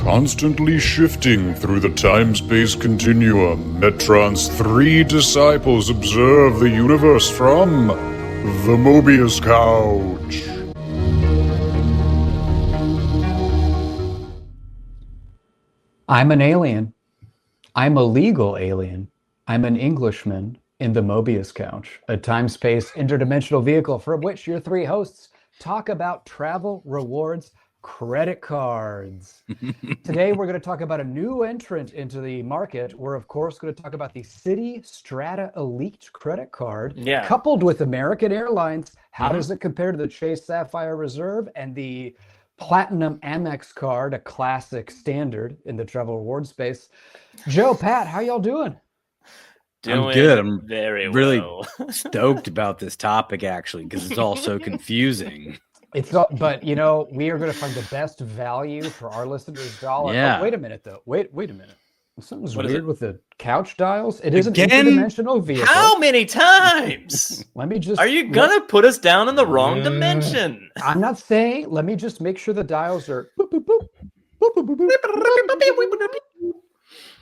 Constantly shifting through the time-space continuum, Metron's three disciples observe the universe from the Mobius Couch. I'm an alien. I'm a legal alien. I'm an Englishman in the Mobius Couch, a time-space interdimensional vehicle from which your three hosts talk about travel, rewards, credit cards. Today, we're going to talk about a new entrant into the market. We're, of course, going to talk about the City Strata Elite credit card, coupled with American Airlines. How does it compare to the Chase Sapphire Reserve and the Platinum Amex card, a classic standard in the travel reward space? Joe, Pat, how y'all doing? I'm good. I'm very really well. stoked about this topic, actually, because it's all so confusing. But you know, we are going to find the best value for our listeners' dollar. Yeah. Oh, wait a minute, though. Wait a minute. Something's What is weird it? with the couch dials. It is an Again? interdimensional vehicle. How many times Let me just. are you gonna put us down in the wrong dimension? I'm not saying. Let me just make sure the dials are. Boop, boop, boop. Boop, boop, boop, boop.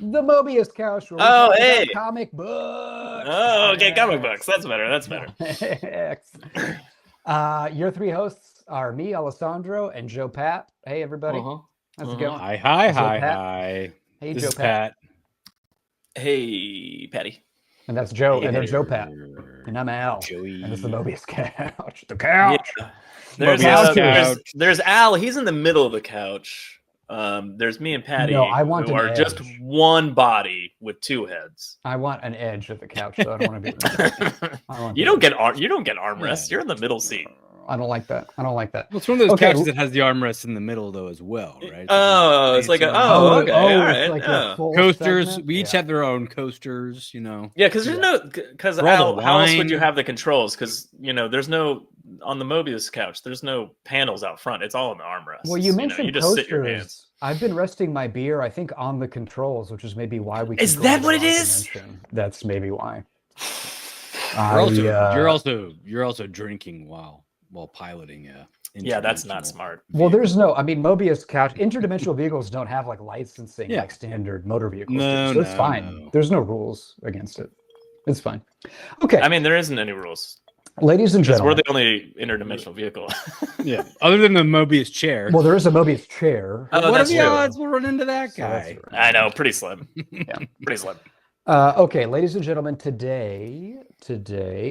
The Mobius Couch. Where we Oh, talk hey. about comic books. Oh, okay, comic books. That's better. That's better. Your three hosts are me, Alessandro, and Joe Pat. Hey, everybody. How's it going? Hi. Hey, This Joe is Pat. Hey, Patty. And that's Joe, Hey, and there's hey. Joe Pat. And I'm Al. Joey. And it's the Mobius Couch. The couch. Yeah. Mobius Couch. There's Al. He's in the middle of the couch. There's me and Patty. No, I want who an are just edge. one body with two heads. I want an edge of the couch, so I don't want to be. You don't get armrests. You're in the middle seat. I don't like that. Well, it's one of those Okay. couches that has the armrest in the middle, though, as well, right? Oh, it's like a okay, all right. Like yeah. a full coasters. segment? We each have their own coasters, you know. Yeah, because there's For all the how else would wine. you have the controls? Because there's no on the Mobius couch. There's no panels out front. It's all in the armrest. Well, you mentioned you just sit your hands. coasters. I've been resting my beer, I think, on the controls, which is maybe why we. Is control that the what it wrong is? dimension. That's maybe why. You're also drinking while piloting. Yeah, that's not interdimensional smart. Well, vehicle. there's no. I mean, Mobius Couch interdimensional vehicles don't have like licensing Yeah. like standard motor vehicles. No, do, so it's no, fine. no. There's no rules against it. It's fine. Okay, I mean, there isn't any rules ladies and because we're gentlemen. the only interdimensional vehicle. Yeah. Other than the Mobius chair. Well, there is a Mobius chair. Oh, what are that's the true. odds we'll run into that So that's guy? right. I know, pretty slim. Yeah. Pretty slim. Okay, ladies and gentlemen, today,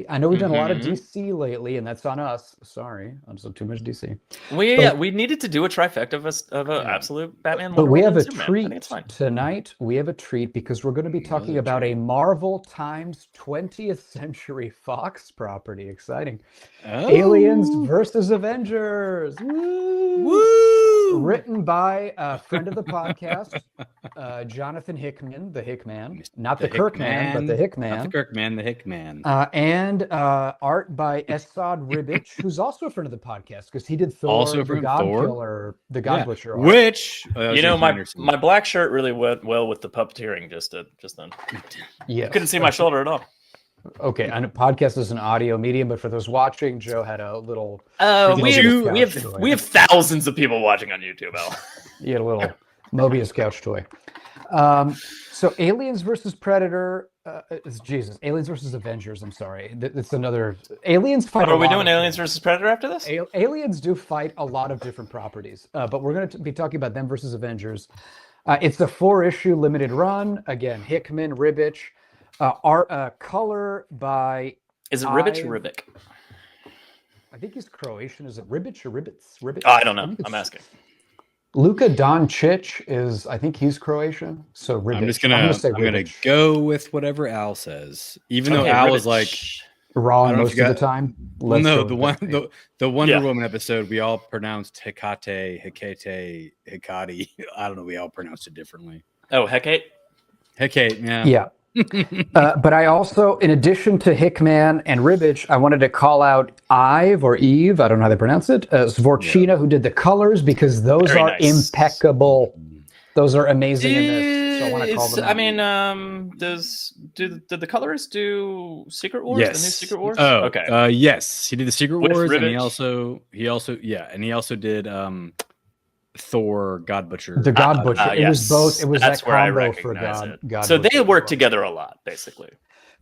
I know we've done a lot of Mhm. DC lately, and that's on us. Sorry, I'm just too much DC. We needed to do a trifecta of an absolute Batman. But Wonder we Woman, have a Superman. I treat think it's fine. tonight. We have a treat because we're going to be talking about a Marvel times 20th Century Fox property. Exciting. Oh. Aliens versus Avengers. Woo! Written by a friend of the podcast, Jonathan Hickman, the Hickman. Not the Kirkman, but the Hickman. Not the Kirkman, the Hickman. And art by Esad Ribic, who's also a friend of the podcast because he did Thor, Also the from God Thor? Killer, the God Yeah. Butcher. art. Which My black shirt really went well with the puppeteering just then. Yes. You couldn't see my shoulder at all. Okay, and a podcast is an audio medium, but for those watching, Joe had a little. We Mobius Couch have thousands of people watching on YouTube, Al. He had a little Mobius Couch toy. So Aliens versus Predator. Aliens versus Avengers. I'm sorry. It's another. Aliens fight. Are we doing Aliens versus Predator after this? Aliens do fight a lot of different properties, but we're going to be talking about them versus Avengers. It's a 4-issue limited run. Again, Hickman, Ribic. Art color by. Is it Ribic or Ribic? I think he's Croatian. Is it Ribic or Ribits? Ribic? Oh, I don't know. I'm asking. Luka Doncic is. I think he's Croatian. So Ribic. I'm just gonna say I'm gonna Ribic. go with whatever Al says, even though Okay, Al Ribic. was like, Wrong I don't know if most you of the got- time. well, Let's no, go the with one that. the Wonder Yeah. Woman episode, we all pronounced Hecate, Hecate. I don't know. We all pronounced it differently. Oh, Hecate. Hecate, yeah. Yeah. But I also, in addition to Hickman and Ribic, I wanted to call out Eve, I don't know how they pronounce it, Svorcina, who did the colors, because those Very are nice. impeccable. Those are amazing in this. So I want to call them out. I mean, did the colorist do Secret Wars? Yes. The new Secret Wars? Oh, okay. yes, he did the Secret With Wars, and he Ribic? also did Thor, God Butcher. The God Butcher. It was both. It was That's that where I combo for recognize God. it. God So Butcher they as work well. together a lot, basically.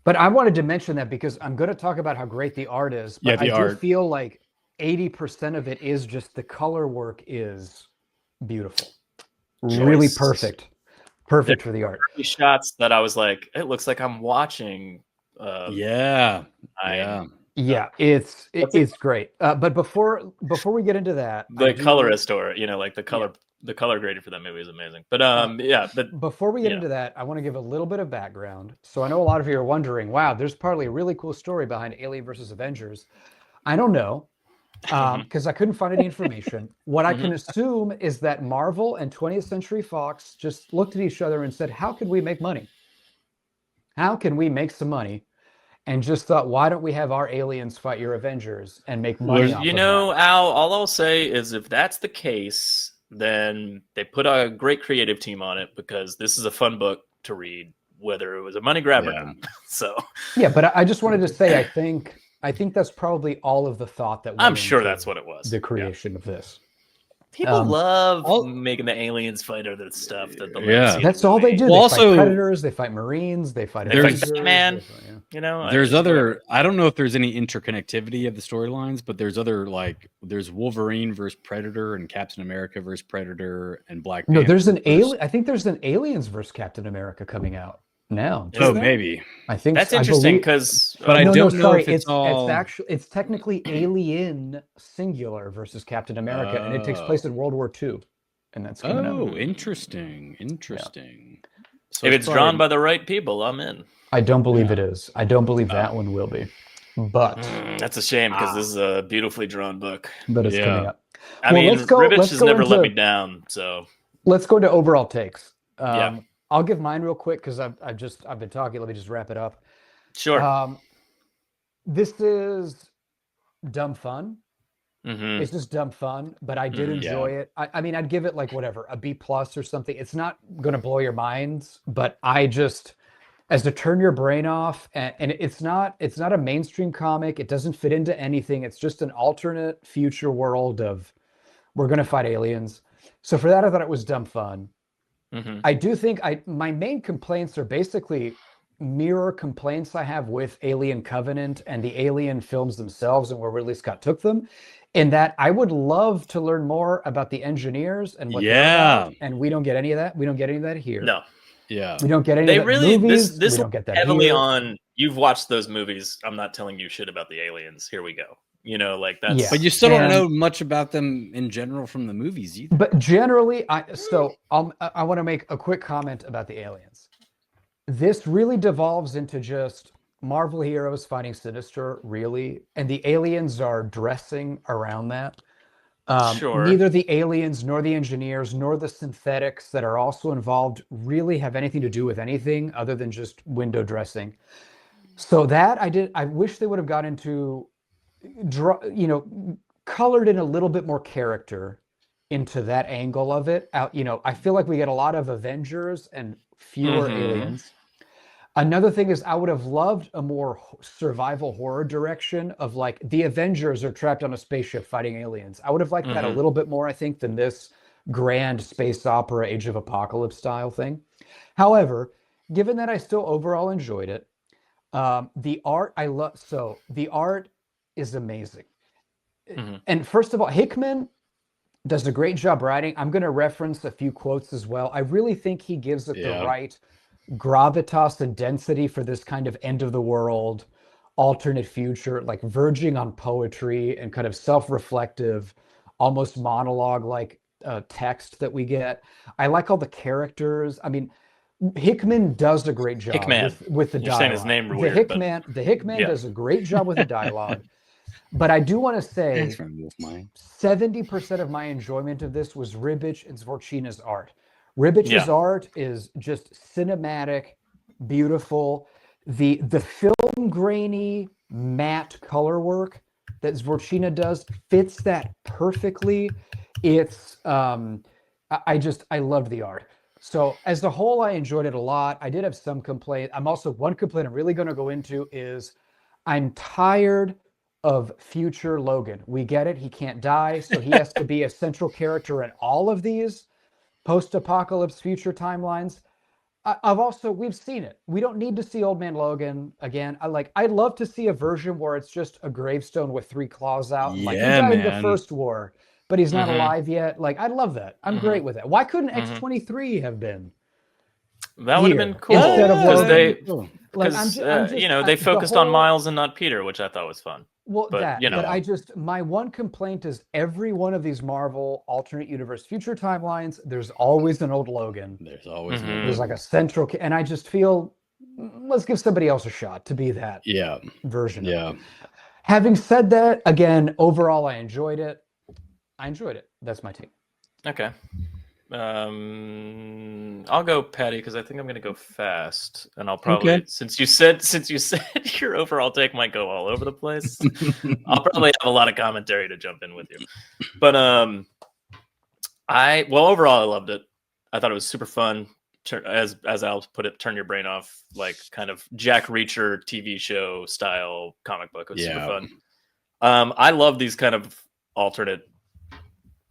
But I wanted to mention that because I'm going to talk about how great the art is. But Yeah, the I do art. feel like 80% of it is just the color work is beautiful. Really Choice. perfect. Perfect for the art. These shots that I was like, it looks like I'm watching. Yeah. Yeah, it's great. But before we get into that, The colorist, or like the color grading for that movie is amazing. But but before we get into that, I want to give a little bit of background. So I know a lot of you are wondering, wow, there's probably a really cool story behind Alien versus Avengers. I don't know, because I couldn't find any information. What I can assume is that Marvel and 20th Century Fox just looked at each other and said, how can we make money? How can we make some money? And just thought, why don't we have our aliens fight your Avengers and make money off of that? Al, all I'll say is if that's the case, then they put a great creative team on it, because this is a fun book to read, whether it was a money grab or not. So yeah, but I just wanted to say, I think that's probably all of the thought that went I'm sure into that's what it was. The creation of this. People love making the aliens fight other stuff that that's all they do. Well, they fight predators, they fight marines, they fight Batman. There's other. I don't know if there's any interconnectivity of the storylines, but there's other, like there's Wolverine versus Predator and Captain America versus Predator and Black Panther. No, there's an alien. I think there's an Aliens versus Captain America coming out now. Oh, maybe. I think that's interesting, because but I don't know if it's technically Alien singular versus Captain America, and it takes place in World War II, and that's coming out. Oh, interesting. So if it's drawn by the right people, I'm in. I don't believe it is. I don't believe that one will be, but that's a shame, because this is a beautifully drawn book. But it's coming up. I mean, Ribic has never let me down. So let's go into overall takes. I'll give mine real quick because I've been talking. Let me just wrap it up. Sure. This is dumb fun. It's just dumb fun, but I did enjoy it. I mean, I'd give it like whatever, a B+ or something. It's not going to blow your minds, but I just, as to turn your brain off, and it's not a mainstream comic. It doesn't fit into anything. It's just an alternate future world of we're going to fight aliens. So for that, I thought it was dumb fun. I do think my main complaints are basically mirror complaints I have with Alien Covenant and the Alien films themselves and where Ridley Scott took them, in that I would love to learn more about the engineers and what they're about, and we don't get any of that. We don't get any of that here. No. Yeah. We don't get any of that in movies. This we don't get that heavily here. on, you've watched those movies. I'm not telling you shit about the aliens. Here we go. Like that's... Yeah. But you still don't know much about them in general from the movies either. But generally, I want to make a quick comment about the aliens. This really devolves into just Marvel heroes fighting Sinister, really, and the aliens are dressing around that. Sure. Neither the aliens nor the engineers nor the synthetics that are also involved really have anything to do with anything other than just window dressing. So that I wish they would have got into, colored in a little bit more character into that angle of it. I feel like we get a lot of Avengers and fewer aliens. Another thing is I would have loved a more survival horror direction of like the Avengers are trapped on a spaceship fighting aliens. I would have liked that a little bit more, I think, than this grand space opera Age of Apocalypse style thing. However, given that I still overall enjoyed it, the art I love. So the art is amazing. And first of all, Hickman does a great job writing. I'm going to reference a few quotes as well. I really think he gives it the right gravitas and density for this kind of end of the world, alternate future, like verging on poetry and kind of self-reflective, almost monologue-like text that we get. I like all the characters. I mean, Hickman does a great job with the dialogue. You're saying his name weird, the Hickman does a great job with the dialogue. But I do want to say 70% of my enjoyment of this was Ribic and Svorcina's art. Ribic's art is just cinematic, beautiful. The film grainy matte color work that Svorcina does fits that perfectly. It's I loved the art. So as a whole, I enjoyed it a lot. I did have some complaint. One complaint I'm really going to go into is I'm tired of future Logan. We get it. He can't die, so he has to be a central character in all of these post-apocalypse future timelines. We've seen it. We don't need to see Old Man Logan again. I'd love to see a version where it's just a gravestone with 3 claws out. And, like, he died in the first war, but he's not alive yet. Like, I'd love that. I'm great with it. Why couldn't X-23 have been? That would have been cool Instead of because Logan. they focused on Miles and not Peter, which I thought was fun. Well, but my one complaint is every one of these Marvel alternate universe future timelines, there's always an old Logan. There's always there's like a central, and I just feel let's give somebody else a shot to be that version. Yeah. Of it. Having said that, again, overall, I enjoyed it. That's my take. Okay. I'll go Patty because I think I'm going to go fast, and I'll probably since you said your overall take might go all over the place, I'll probably have a lot of commentary to jump in with you. But overall I loved it. I thought it was super fun. As Al put it, turn your brain off, like kind of Jack Reacher TV show style comic book. It was super fun. I love these kind of alternate,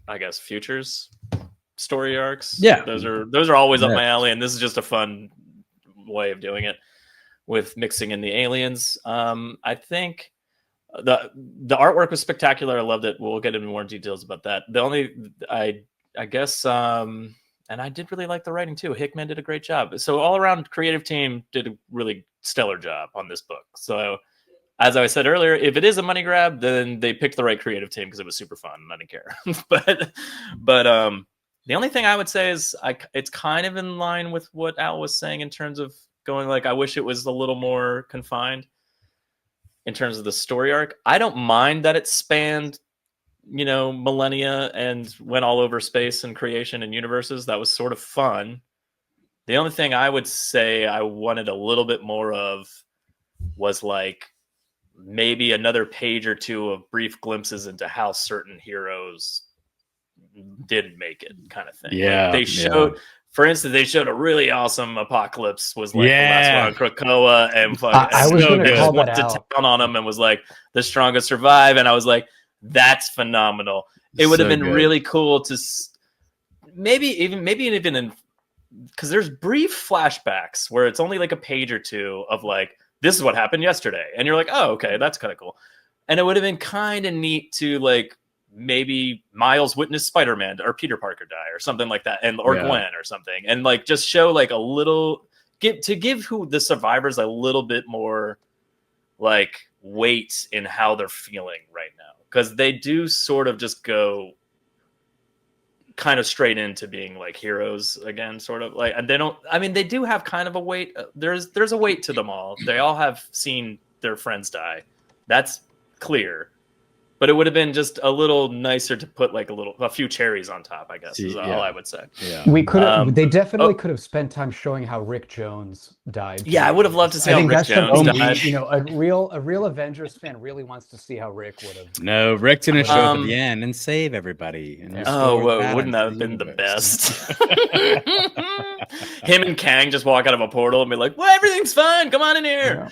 I guess, futures. Story arcs. Yeah, those are always up my alley, and this is just a fun way of doing it with mixing in the aliens. I think the artwork was spectacular. I loved it. We'll get into more details about that. The only I guess and I did really like the writing too. Hickman did a great job. So all around creative team did a really stellar job on this book. So as I said earlier, if it is a money grab, then they picked the right creative team because it was super fun and I didn't care. but the only thing I would say is it's kind of in line with what Al was saying in terms of going like, I wish it was a little more confined in terms of the story arc. I don't mind that it spanned, millennia and went all over space and creation and universes. That was sort of fun. The only thing I would say I wanted a little bit more of was like maybe another page or two of brief glimpses into how certain heroes didn't make it, kind of thing. Yeah, like they showed, for instance, they showed a really awesome Apocalypse was like the last one on Krakoa, and I was going to call that out. Town on him and was like the strongest survive, and I was like, that's phenomenal. It would have been really cool to maybe even in because there's brief flashbacks where it's only like a page or two of like, this is what happened yesterday, and you're like, oh, okay, that's kind of cool. And it would have been kind of neat to like maybe Miles witnessed Spider-Man or Peter Parker die or something like that, or Gwen or something, and like just show like a little give who the survivors a little bit more like weight in how they're feeling right now, because they do sort of just go kind of straight into being like heroes again, sort of like, and they do have kind of a weight. There's a weight to them all. They all have seen their friends die. That's clear. But it would have been just a little nicer to put like a few cherries on top, I guess, is all I would say. Yeah. We could have, they definitely could have spent time showing how Rick Jones died. Yeah, I would have loved to see how Rick Jones died. A real Avengers fan really wants to see how Rick would have. No, Rick's gonna show up at the end and save everybody. And wouldn't that have been the best? Him and Kang just walk out of a portal and be like, "Well, everything's fine. Come on in here."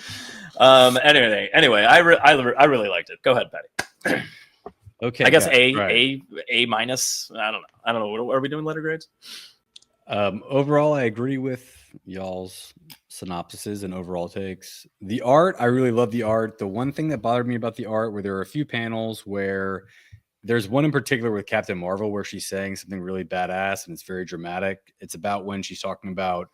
Yeah. Anyway, I really liked it. Go ahead, Patty. Okay, I guess A minus. I don't know. What are we doing? Letter grades? Overall, I agree with y'all's synopsises and overall takes. The art, I really love the art. The one thing that bothered me about the art, where there are a few panels where there's one in particular with Captain Marvel where she's saying something really badass and it's very dramatic. It's about when she's talking about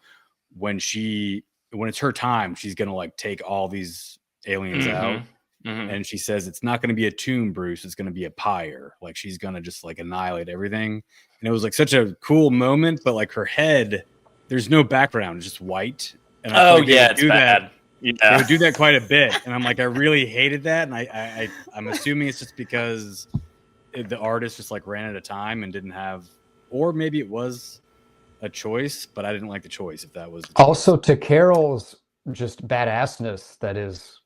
when it's her time, she's gonna like take all these aliens out. Mm-hmm. And she says, it's not going to be a tomb, Bruce. It's going to be a pyre. Like, she's going to just like annihilate everything. And it was like such a cool moment, but like her head, there's no background, it's just white. And I it's bad. They would do that quite a bit. And I'm like, I really hated that. And I'm assuming it's just because the artist just like ran out of time and didn't have, or maybe it was a choice, but I didn't like the choice if that was the also to Carol's just badassness. That is.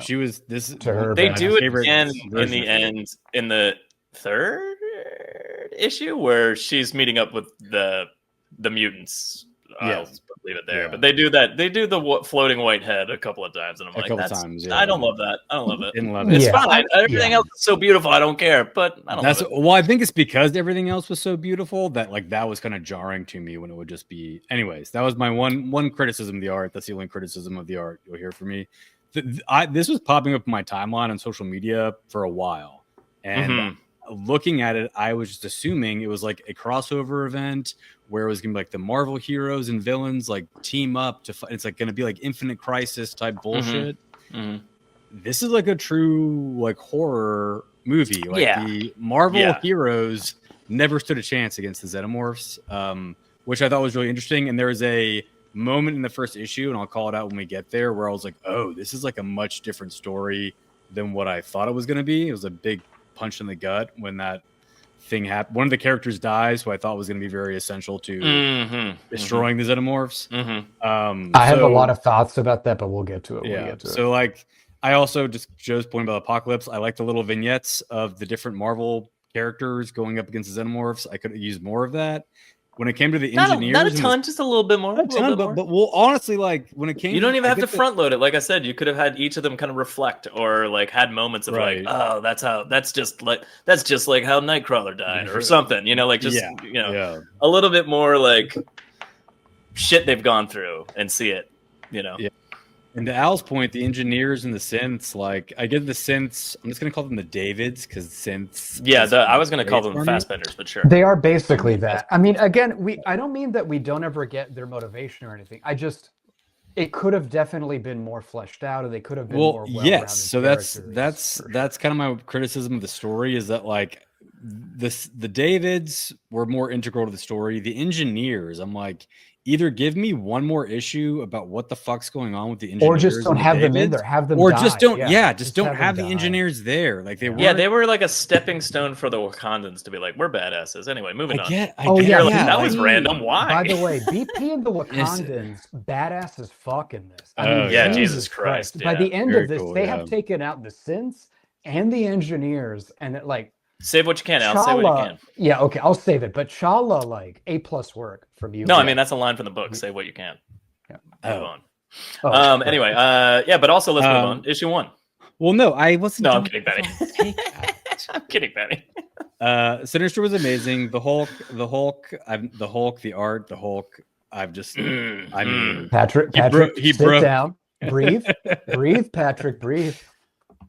She was this to her. They do it again in the end in the third issue where she's meeting up with the mutants. leave it there. But they do that. They do the floating white head a couple of times, and I'm like, I don't love that. I don't love it. Didn't love it. It's fine. Everything else is so beautiful. I don't care, but I don't love it. Well, I think it's because everything else was so beautiful that like that was kind of jarring to me when it would just be. Anyways, that was my one criticism of the art. That's the only criticism of the art you'll hear from me. This was popping up in my timeline on social media for a while, and looking at it, I was just assuming it was like a crossover event where it was gonna be like the Marvel heroes and villains like team up to fight. It's like gonna be like Infinite Crisis type bullshit. This is like a true like horror movie. Like the Marvel heroes never stood a chance against the Xenomorphs, which I thought was really interesting. And there was a moment in the first issue, and I'll call it out when we get there, where I was like, oh, this is like a much different story than what I thought it was going to be. It was a big punch in the gut when that thing happened. One of the characters dies, who I thought was going to be very essential to destroying the Xenomorphs. I have a lot of thoughts about that, but we'll get to it. So like, I also just Joe's point about Apocalypse. I like the little vignettes of the different Marvel characters going up against the Xenomorphs. I could have used more of that. When it came to the engineers, not a ton, just a little bit more. But well, honestly, like when it came, you don't even have to front load it. Like I said, you could have had each of them kind of reflect, or like had moments of like, oh, that's just like how Nightcrawler died, or something. You know, like just a little bit more like shit they've gone through and see it. You know. Yeah. And to Al's point, the engineers and the synths, like I get the synths. I'm just gonna call them the Davids because synths. Yeah, I was gonna call them Fastbenders, but sure. They are basically that. I mean, again, I don't mean that we don't ever get their motivation or anything. It could have definitely been more fleshed out, and they could have been more well-rounded. Yes. So that's kind of my criticism of the story is that like the Davids were more integral to the story. The engineers, I'm like, either give me one more issue about what the fuck's going on with the engineers, or just don't have them in there. Have them, or die. just don't. Yeah, just don't have the engineers there. Like they were. Yeah, they were like a stepping stone for the Wakandans to be like, we're badasses. Anyway, moving on. That was random. Why? By the way, BP and the Wakandans, badass as fuck in this. I mean, Jesus Christ. By the end of this, they have taken out the synths and the engineers, and it like. Save what you can, Al. Say what you can. Yeah, okay, I'll save it. But Shala, like, A+ work from you. No, I mean, that's a line from the book. Say what you can. Yeah. Move on. Anyway, but also let's move on. Issue 1. Well, no, I wasn't. No, I'm kidding, Benny. I'm kidding, Benny. Sinister was amazing. The Hulk, the art, the Hulk. I mean, Patrick, he sit broke down. Breathe, Patrick, breathe.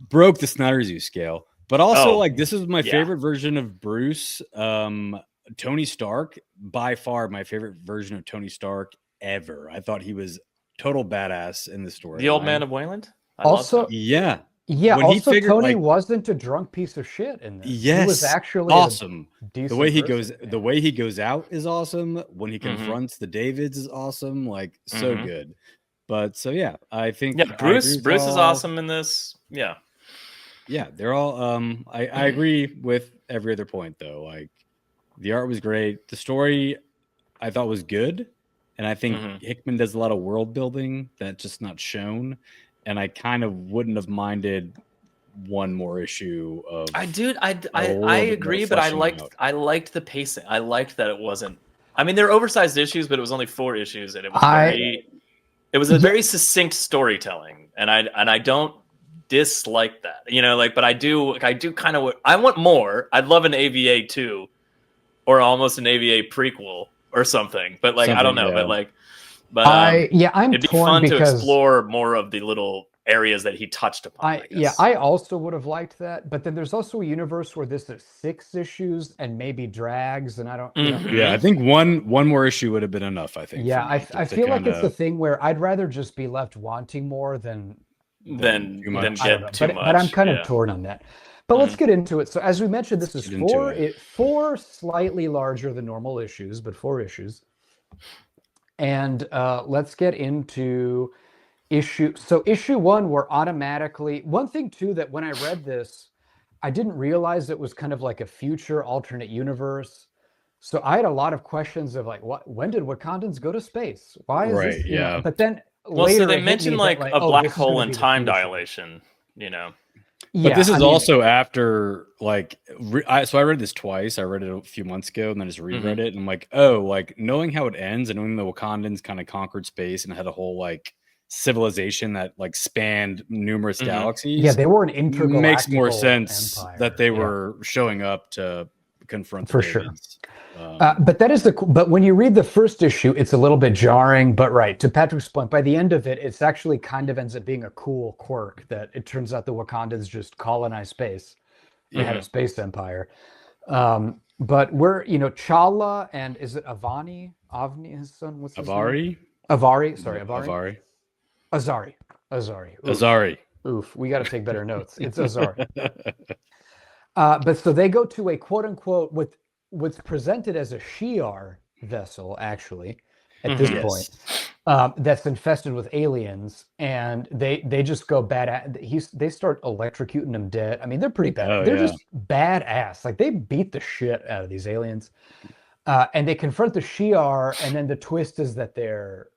Broke the Snyder Zoo scale. But also, like, this is my favorite version of Bruce. Tony Stark, by far my favorite version of Tony Stark ever. I thought he was total badass in the story. The Old Man of Wayland? Yeah. When also, Tony wasn't a drunk piece of shit in this. Yes, he was actually awesome. The way he goes out is awesome. When he confronts the Davids is awesome. Like, so good. But so yeah, I think Bruce is awesome in this. Yeah, they're all. I agree with every other point though. Like, the art was great. The story, I thought was good, and I think Hickman does a lot of world building that's just not shown. And I kind of wouldn't have minded one more issue of. I agree, but I liked the pacing. I liked that it wasn't. I mean, they're oversized issues, but it was only 4 issues, and it was a very succinct storytelling, and I don't dislike that, you know, like, but I do kind of, I want more. I'd love an AVA 2 or almost an AVA prequel or something, but like, I don't know, I'm it'd be fun to explore more of the little areas that he touched upon. I also would have liked that, but then there's also a universe where this is 6 issues and maybe drags, and I don't. I think one more issue would have been enough. I think. Yeah, I feel like it's the thing where I'd rather just be left wanting more than get too much. But I'm kind of torn on that. But let's get into it. So as we mentioned, this is 4 slightly larger than normal issues, but 4 issues. And let's get into issue. So issue 1, we're automatically, one thing too, that when I read this, I didn't realize it was kind of like a future alternate universe. So I had a lot of questions of like, when did Wakandans go to space? Why is this? You know? But then so they mentioned like a black hole and time dilation, you know. But this is also after, like, so I read this twice. I read it a few months ago and then just reread it. And I'm like, oh, like, knowing how it ends and knowing the Wakandans kind of conquered space and had a whole, like, civilization that, like, spanned numerous galaxies. Yeah, they were an intergalactic makes more sense empire. that they were showing up to confront the Davids. But when you read the first issue, it's a little bit jarring. But right, to Patrick's point, by the end of it, it's actually kind of ends up being a cool quirk that it turns out the Wakandans just colonized space. They had a space empire. But we're, Chala and is it Avani, his son? What's his name? Avari. Sorry, Avari. Azari. Oof, we got to take better notes. It's Azari. But so they go to a quote unquote what's presented as a Shi'ar vessel, actually, at this point, that's infested with aliens, and they just go bad. They start electrocuting them dead. I mean, they're pretty bad. They're just badass. Like, they beat the shit out of these aliens, and they confront the Shi'ar, and then the twist is that they're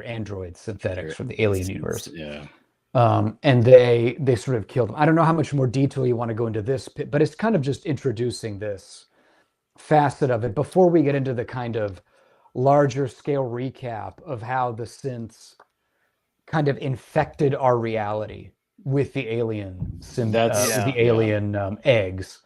android synthetics from the alien universe. Yeah. And they sort of killed them. I don't know how much more detail you want to go into this, but it's kind of just introducing this facet of it before we get into the kind of larger scale recap of how the synths kind of infected our reality with the alien eggs.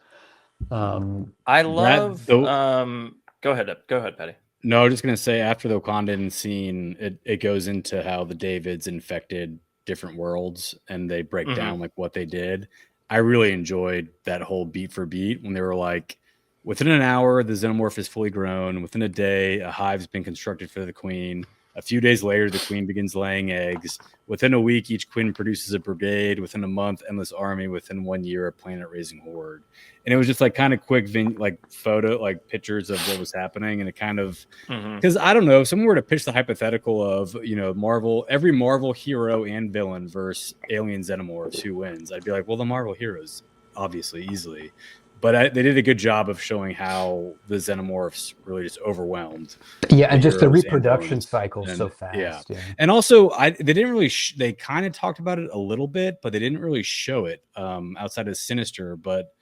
I love. Go ahead, Patty. No, I was just gonna say, after the Wakandan scene, it goes into how the Davids infected different worlds and they break down like what they did. I really enjoyed that whole beat for beat when they were like, within an hour, the xenomorph is fully grown. Within a day, a hive's been constructed for the queen. A few days later, the queen begins laying eggs. Within a week, each queen produces a brigade. Within a month, endless army. Within 1 year, a planet-raising horde. And it was just like kind of quick, pictures of what was happening. And it kind of, because I don't know, if someone were to pitch the hypothetical of, every Marvel hero and villain versus alien xenomorphs, who wins? I'd be like, well, the Marvel heroes, obviously, easily. But they did a good job of showing how the xenomorphs really just overwhelmed. Yeah, and just the reproduction cycle so fast. Yeah. And also, they didn't really. They kind of talked about it a little bit, but they didn't really show it outside of Sinister. But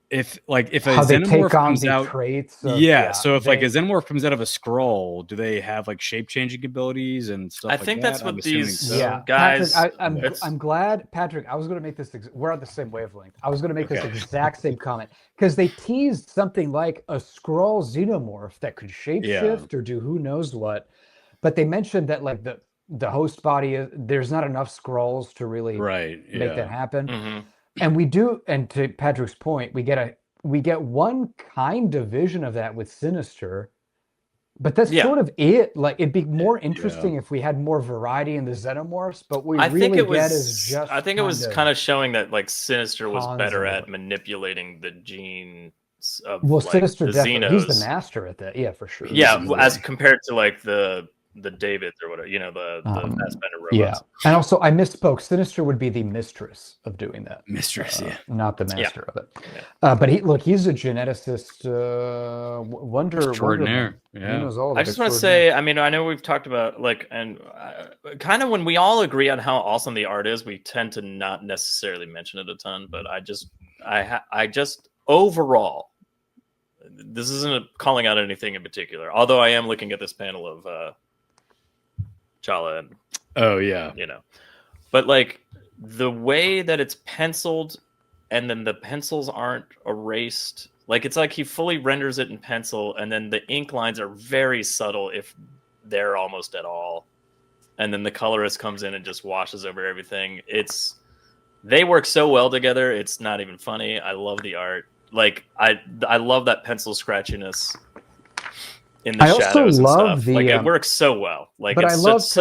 if a xenomorph comes out, traits. So if a xenomorph comes out of a Skrull, do they have like shape changing abilities and stuff? I think that's what these guys. Patrick, I'm glad, Patrick. I was going to make this. We're on the same wavelength. I was going to make this exact same comment because they teased something like a Skrull xenomorph that could shapeshift or do who knows what, but they mentioned that like the host body there's not enough Skrulls to really make that happen. And we do, and to Patrick's point, we get one kind of vision of that with Sinister, but that's sort of it. Like, it'd be more interesting if we had more variety in the xenomorphs, but I think it was kind of showing that like Sinister was better at manipulating the genes of Sinister the definitely Xenos. He's the master at that, for sure. Yeah, as compared to like the Davids or whatever, the Fassbender robots. Yeah, and also I misspoke. Sinister would be the mistress of doing that. Not the master of it. Yeah. But he's a geneticist. Extraordinaire. I just want to say, I mean, I know we've talked about kind of when we all agree on how awesome the art is, we tend to not necessarily mention it a ton. But I just overall, this isn't calling out anything in particular. Although I am looking at this panel of Chala and but like the way that it's penciled and then the pencils aren't erased, like it's like he fully renders it in pencil and then the ink lines are very subtle if they're almost at all, and then the colorist comes in and just washes over everything. They work so well together, it's not even funny. I love the art. Like I love that pencil scratchiness in the shadows and stuff. It works so well. Like, but it's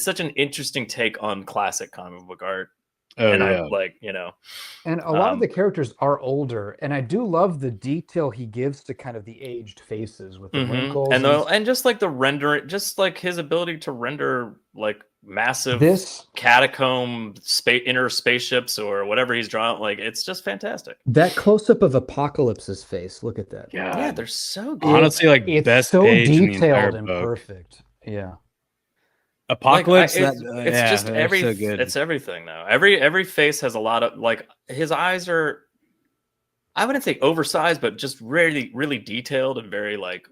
such an interesting take on classic comic book art. And a lot of the characters are older, and I do love the detail he gives to kind of the aged faces with the wrinkles and just like the rendering, just like his ability to render like massive catacomb inner spaceships or whatever he's drawn. Like, it's just fantastic. That close up of Apocalypse's face, look at that. Yeah, they're so good. Honestly, like it's best so page detailed in and book. perfect. Yeah. Apocalypse. It's just so good. It's everything now. Every face has a lot of like his eyes are. I wouldn't say oversized, but just really, really detailed and very like.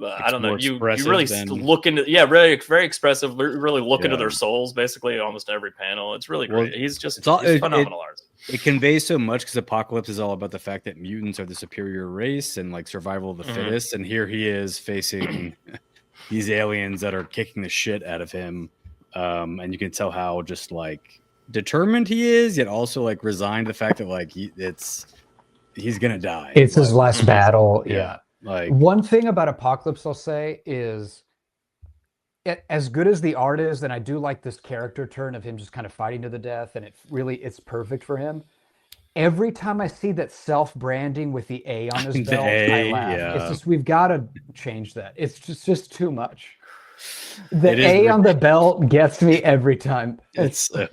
I don't know. You really look into really very expressive. Really look into their souls, basically, almost every panel. It's really great. He's phenomenal artist. It conveys so much because Apocalypse is all about the fact that mutants are the superior race and like survival of the fittest, and here he is facing these aliens that are kicking the shit out of him, and you can tell how just like determined he is, yet also like resigned to the fact that like he's gonna die. It's his last battle. Yeah. Like one thing about Apocalypse I'll say is as good as the art is, and I do like this character turn of him just kind of fighting to the death, and it's perfect for him. Every time I see that self-branding with the A on his belt, I laugh. Yeah. It's just we've got to change that. It's just too much. The A on the belt gets me every time. It's so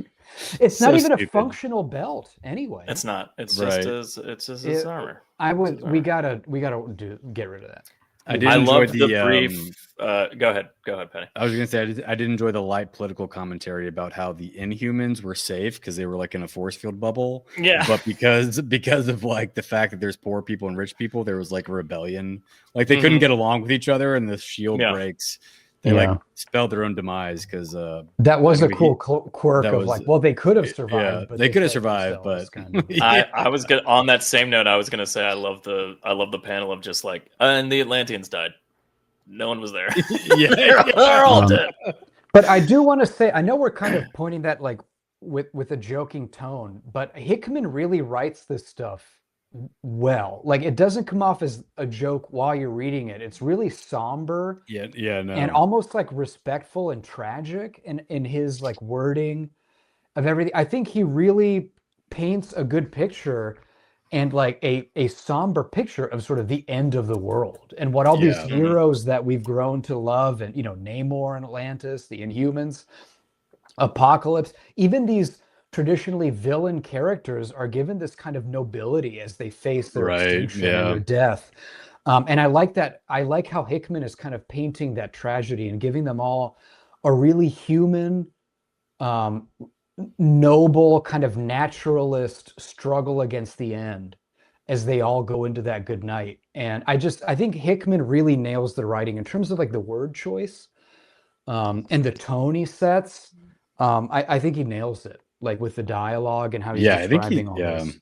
not even stupid. A functional belt anyway. It's not. It's just his armor. We gotta get rid of that. I loved the brief. Go ahead, Penny. I was gonna say I did enjoy the light political commentary about how the Inhumans were safe because they were like in a force field bubble. Yeah. But because of like the fact that there's poor people and rich people, there was like a rebellion. Like they couldn't get along with each other, and the shield breaks. They like spelled their own demise because that was a cool quirk of like, well, they could have survived. Yeah, but they could have survived, but I was good on that same note. I was gonna say I love the panel of just like, and the Atlanteans died. No one was there. Yeah, they're all dead. But I do want to say, I know we're kind of pointing that like with a joking tone, but Hickman really writes this stuff well. Like it doesn't come off as a joke while you're reading it. It's really somber and almost like respectful and tragic in his like wording of everything. I think he really paints a good picture and like a somber picture of sort of the end of the world and what all these heroes that we've grown to love, and Namor and Atlantis, the Inhumans, Apocalypse, even these traditionally villain characters are given this kind of nobility as they face their extinction and their death. And I like that. I like how Hickman is kind of painting that tragedy and giving them all a really human, noble, kind of naturalist struggle against the end as they all go into that good night. And I think Hickman really nails the writing in terms of like the word choice and the tone he sets. I think he nails it. Like with the dialogue and how he's describing all this.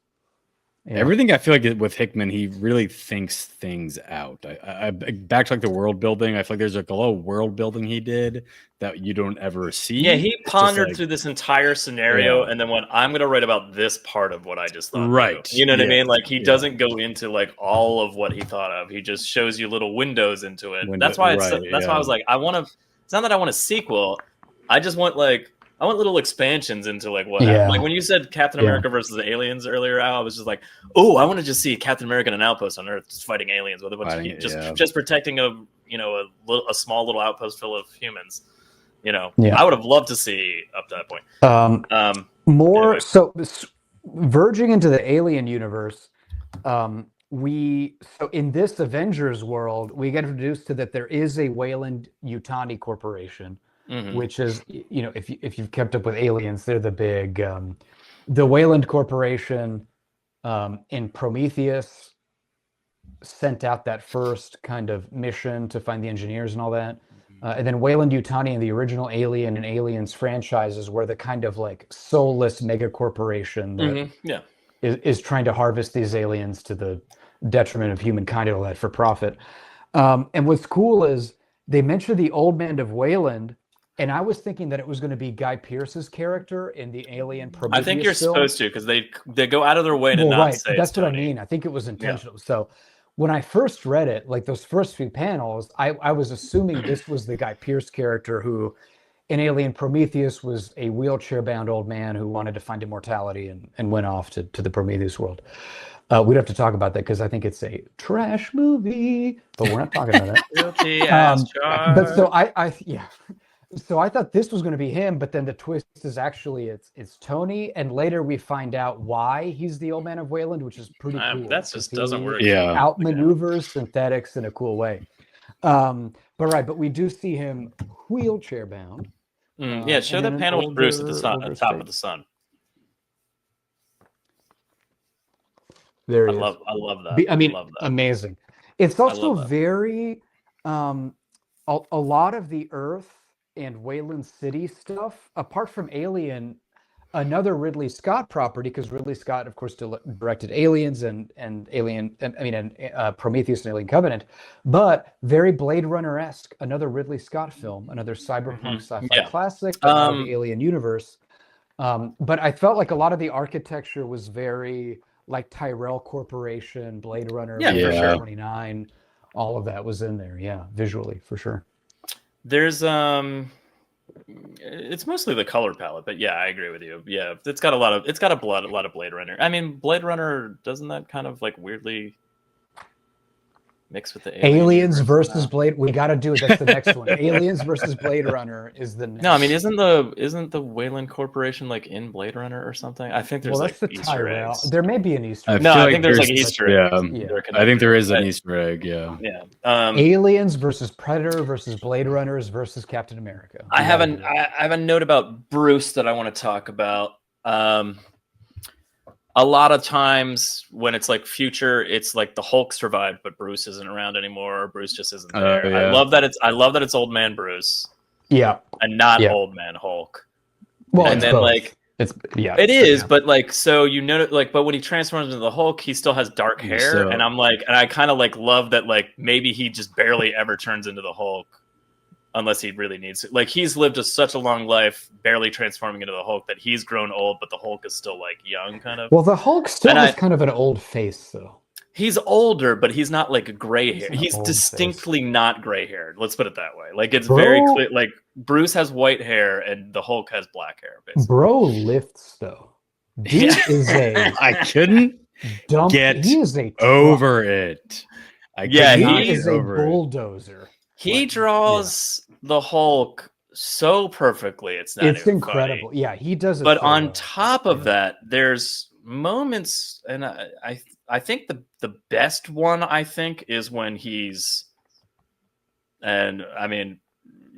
Yeah. Everything I feel like with Hickman, he really thinks things out. I back to like the world building. I feel like there's like a lot of world building he did that you don't ever see. Yeah, he pondered through this entire scenario and then went, I'm going to write about this part of what I just thought. Right. You know what I mean? Like he doesn't go into like all of what he thought of. He just shows you little windows into it. That's why why I was like, it's not that I want a sequel. I just want I want little expansions into like what happened. Like when you said Captain America versus the aliens earlier, I was just like, oh, I want to just see Captain America in an outpost on Earth just fighting aliens with a bunch of just protecting a small little outpost full of humans. I would have loved to see up to that point. Anyway. So verging into the alien universe, so in this Avengers world, we get introduced to that there is a Weyland-Yutani corporation. Mm-hmm. Which is, if you've kept up with aliens, they're the big, the Weyland Corporation in Prometheus sent out that first kind of mission to find the engineers and all that. And then Weyland-Yutani in the original Alien and Aliens franchises were the kind of like soulless mega corporation that is trying to harvest these aliens to the detriment of humankind and all that for profit. And what's cool is they mentioned the old man of Weyland. And I was thinking that it was going to be Guy Pearce's character in the Alien Prometheus I think you're supposed to, because they go out of their way to not say that's what I mean. I think it was intentional. Yeah. So when I first read it, like those first few panels, I was assuming this was the Guy Pearce character who in Alien Prometheus was a wheelchair-bound old man who wanted to find immortality and went off to the Prometheus world. We'd have to talk about that because I think it's a trash movie, but we're not talking about that. But so So I thought this was going to be him, but then the twist is actually it's Tony, and later we find out why he's the old man of Weyland, which is pretty cool. That just doesn't work. Outmaneuvers synthetics in a cool way. But we do see him wheelchair bound, Yeah, show that panel with Bruce at the top of the sun. There I he is. love that. I mean, love that. amazing. It's also very a lot of the Earth and Wayland City stuff, apart from Alien, another Ridley Scott property, because Ridley Scott, of course, directed Aliens and Prometheus and Alien Covenant, but very Blade Runner-esque, another Ridley Scott film, another cyberpunk sci-fi classic out of the Alien universe. But I felt like a lot of the architecture was very like Tyrell Corporation, Blade Runner, for sure. 29, all of that was in there. Yeah, visually for sure. There's it's mostly the color palette, but yeah, I agree with you. Yeah, it's got a lot of Blade Runner. I mean, Blade Runner, doesn't that kind of like weirdly mix with the Aliens versus Blade? We got to do it. That's the next one. Aliens versus Blade Runner is the next. No, I mean, isn't the Wayland Corporation like in Blade Runner or something? I think there's that's like the Easter Tyrell. eggs. There may be an Easter egg. No, I think there's like Easter eggs. Yeah, I think there is an Easter egg. Yeah. Aliens versus Predator versus Blade Runners versus Captain America. I have a note about Bruce that I want to talk about. A lot of times when it's like future, it's like the Hulk survived, but Bruce isn't around anymore. Or Bruce just isn't there. Yeah. I love that it's old man Bruce. Yeah, and not old man Hulk. Well, and then both. It is, but like, so you know, like, but when he transforms into the Hulk, he still has dark hair, and I'm like, and I kind of like love that, like maybe he just barely ever turns into the Hulk. Unless he really needs to. Like, he's lived such a long life, barely transforming into the Hulk, that he's grown old, but the Hulk is still, like, young, kind of. Well, the Hulk still has kind of an old face, though. He's older, but he's not, like, a gray hair. He's distinctly not gray-haired. Let's put it that way. Like, it's very clear. Like, Bruce has white hair, and the Hulk has black hair, basically. Bro lifts, though. He is a... I couldn't get over it. He is a bulldozer. He draws the Hulk so perfectly. It's incredible. Funny. Yeah, he does it. But on top of that, there's moments, and I think the best one, I think, is when he's, and I mean,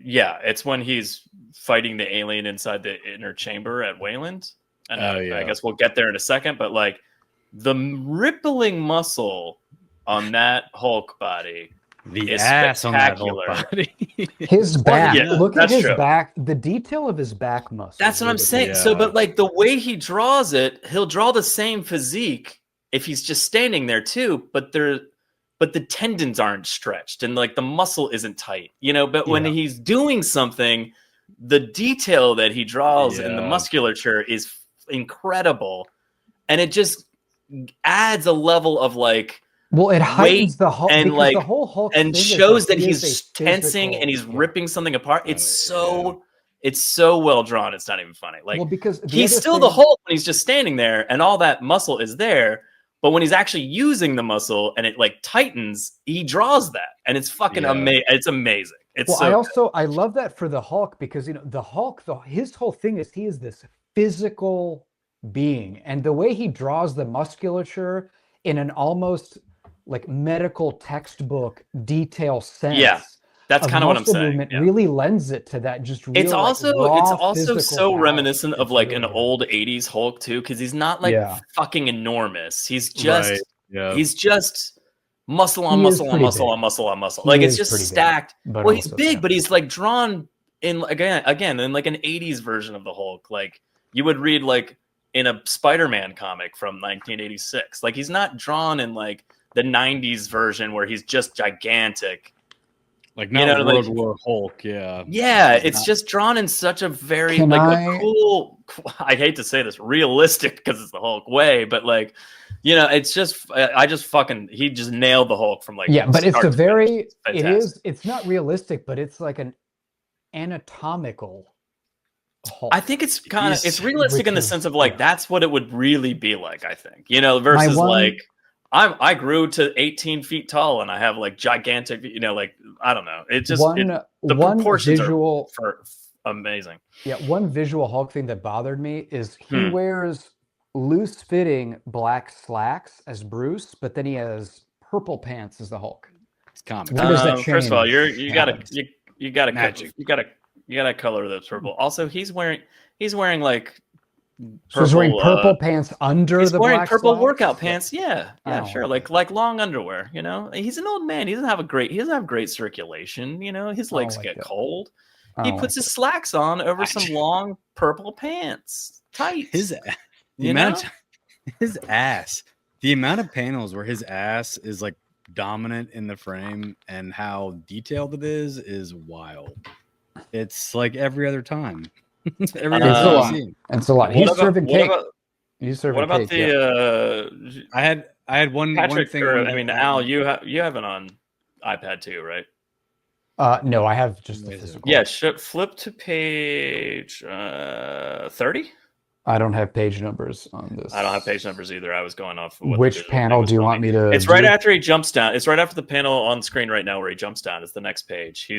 yeah, it's when he's fighting the alien inside the inner chamber at Wayland. And I guess we'll get there in a second, but like the rippling muscle on that Hulk body. The ass on that Hulk body. His back. Look at his back. The detail of his back muscle. That's what I'm saying. Yeah. So, but like the way he draws it, he'll draw the same physique if he's just standing there too. But the tendons aren't stretched and like the muscle isn't tight, you know. But when he's doing something, the detail that he draws in the musculature is incredible, and it just adds a level of like. Well, it heightens the Hulk and like the whole Hulk and shows that he's tensing and he's ripping something apart. It's so well drawn. It's not even funny. Like because he's still the Hulk when he's just standing there, and all that muscle is there. But when he's actually using the muscle and it like tightens, he draws that, and it's fucking amazing. It's amazing. It's I love that for the Hulk because the Hulk, his whole thing is he is this physical being, and the way he draws the musculature in an almost like medical textbook detail sense. Yeah, that's kind of what I'm saying. Really lends it to that. Just real, it's also so power. Reminiscent of like an old '80s Hulk too, because he's not like fucking enormous. He's just he's just muscle on muscle on muscle on muscle on muscle. Like it's just stacked. Well, he's big, but he's like drawn in again in like an '80s version of the Hulk. Like you would read like in a Spider-Man comic from 1986. Like he's not drawn in like the 90s version where he's just gigantic. Like not World War Hulk, Yeah, it's just drawn in such a very a cool, I hate to say this, realistic because it's the Hulk way, but like, you know, it's just he just nailed the Hulk from like but it's it's not realistic, but it's like an anatomical Hulk. I think it's kind of it's realistic in the sense of like that's what it would really be like, I think, you know, versus like I grew to 18 feet tall and I have like gigantic, you know, like I don't know, it just the proportions are amazing. Yeah, one visual Hulk thing that bothered me is he wears loose fitting black slacks as Bruce, but then he has purple pants as the Hulk. It's comic. Where does that change? First of all, you gotta gotta color those purple. Also, he's wearing like So he's wearing purple pants under he's the wearing black purple slacks? workout pants. Yeah, don't sure. like Like long underwear. You know, he's an old man. He doesn't have great circulation. You know, his legs get cold. He puts his slacks on over some long purple pants, tights. His ass. The amount of panels where his ass is like dominant in the frame and how detailed it is wild. It's like every other time. It's a lot. It's a lot. He's serving cake. What about the? I had one Patrick, thing. Al, you have it on iPad too, right? No, I have just the physical. Yeah, flip to page 30. I don't have page numbers on this. I don't have page numbers either. I was going off. Which panel do you want me to? It's right after he jumps down. It's right after the panel on screen right now where he jumps down. It's the next page.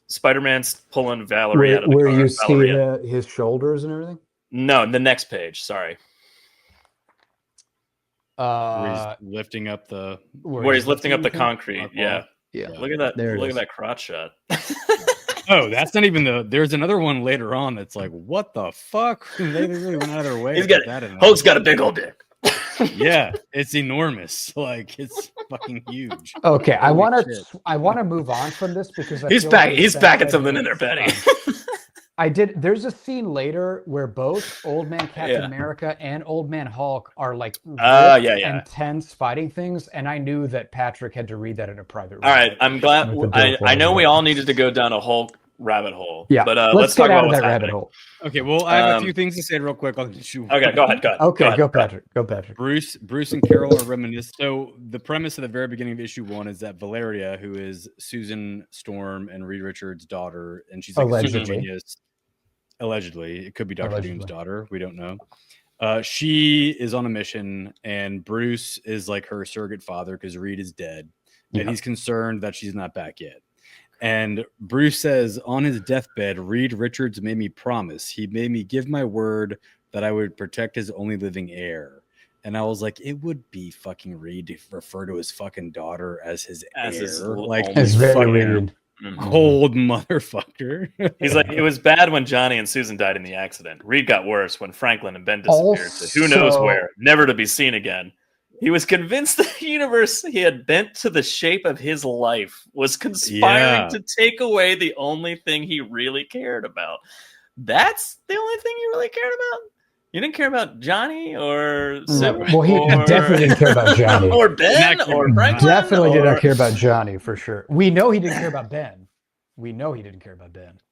Spider-Man's pulling Valerie out of the car. Where you see his shoulders and everything? No, the next page. Sorry. Where he's lifting up the concrete. Yeah. Look at that. Look at that crotch shot. Oh, that's not even there's another one later on that's like, what the fuck? They really went out of their way. Hulk's got a big old dick. Yeah, it's enormous. Like, it's fucking huge. Okay, I want to move on from this because he's packing something in there, Betty. There's a scene later where both Old Man Captain America and Old Man Hulk are like intense fighting things, and I knew that Patrick had to read that in a private room. All right, I'm glad. I know we all needed to go down a Hulk rabbit hole. Yeah, but let's talk get out about of that rabbit hole. Okay, well, I have a few things to say real quick on the issue. Okay, go ahead. Okay, go Patrick. Go Patrick. Bruce and Carol are reminiscing. So the premise of the very beginning of issue 1 is that Valeria, who is Susan Storm and Reed Richards' daughter, and she's like a super genius. Allegedly, it could be Dr. Doom's daughter. We don't know. She is on a mission, and Bruce is like her surrogate father because Reed is dead, and he's concerned that she's not back yet. And Bruce says on his deathbed, Reed Richards made me promise. He made me give my word that I would protect his only living heir. And I was like, it would be fucking Reed to refer to his fucking daughter as his heir. Like, it's very weird. Cold motherfucker. He's like, it was bad when Johnny and Susan died in the accident. Reed got worse when Franklin and Ben disappeared to who knows where, never to be seen again. He was convinced the universe he had bent to the shape of his life was conspiring to take away the only thing he really cared about. That's the only thing you really cared about? You didn't care about Johnny or Sim? Well, he definitely didn't care about Johnny. Or Ben or Franklin? Definitely did not care about Johnny, for sure. We know he didn't care about Ben.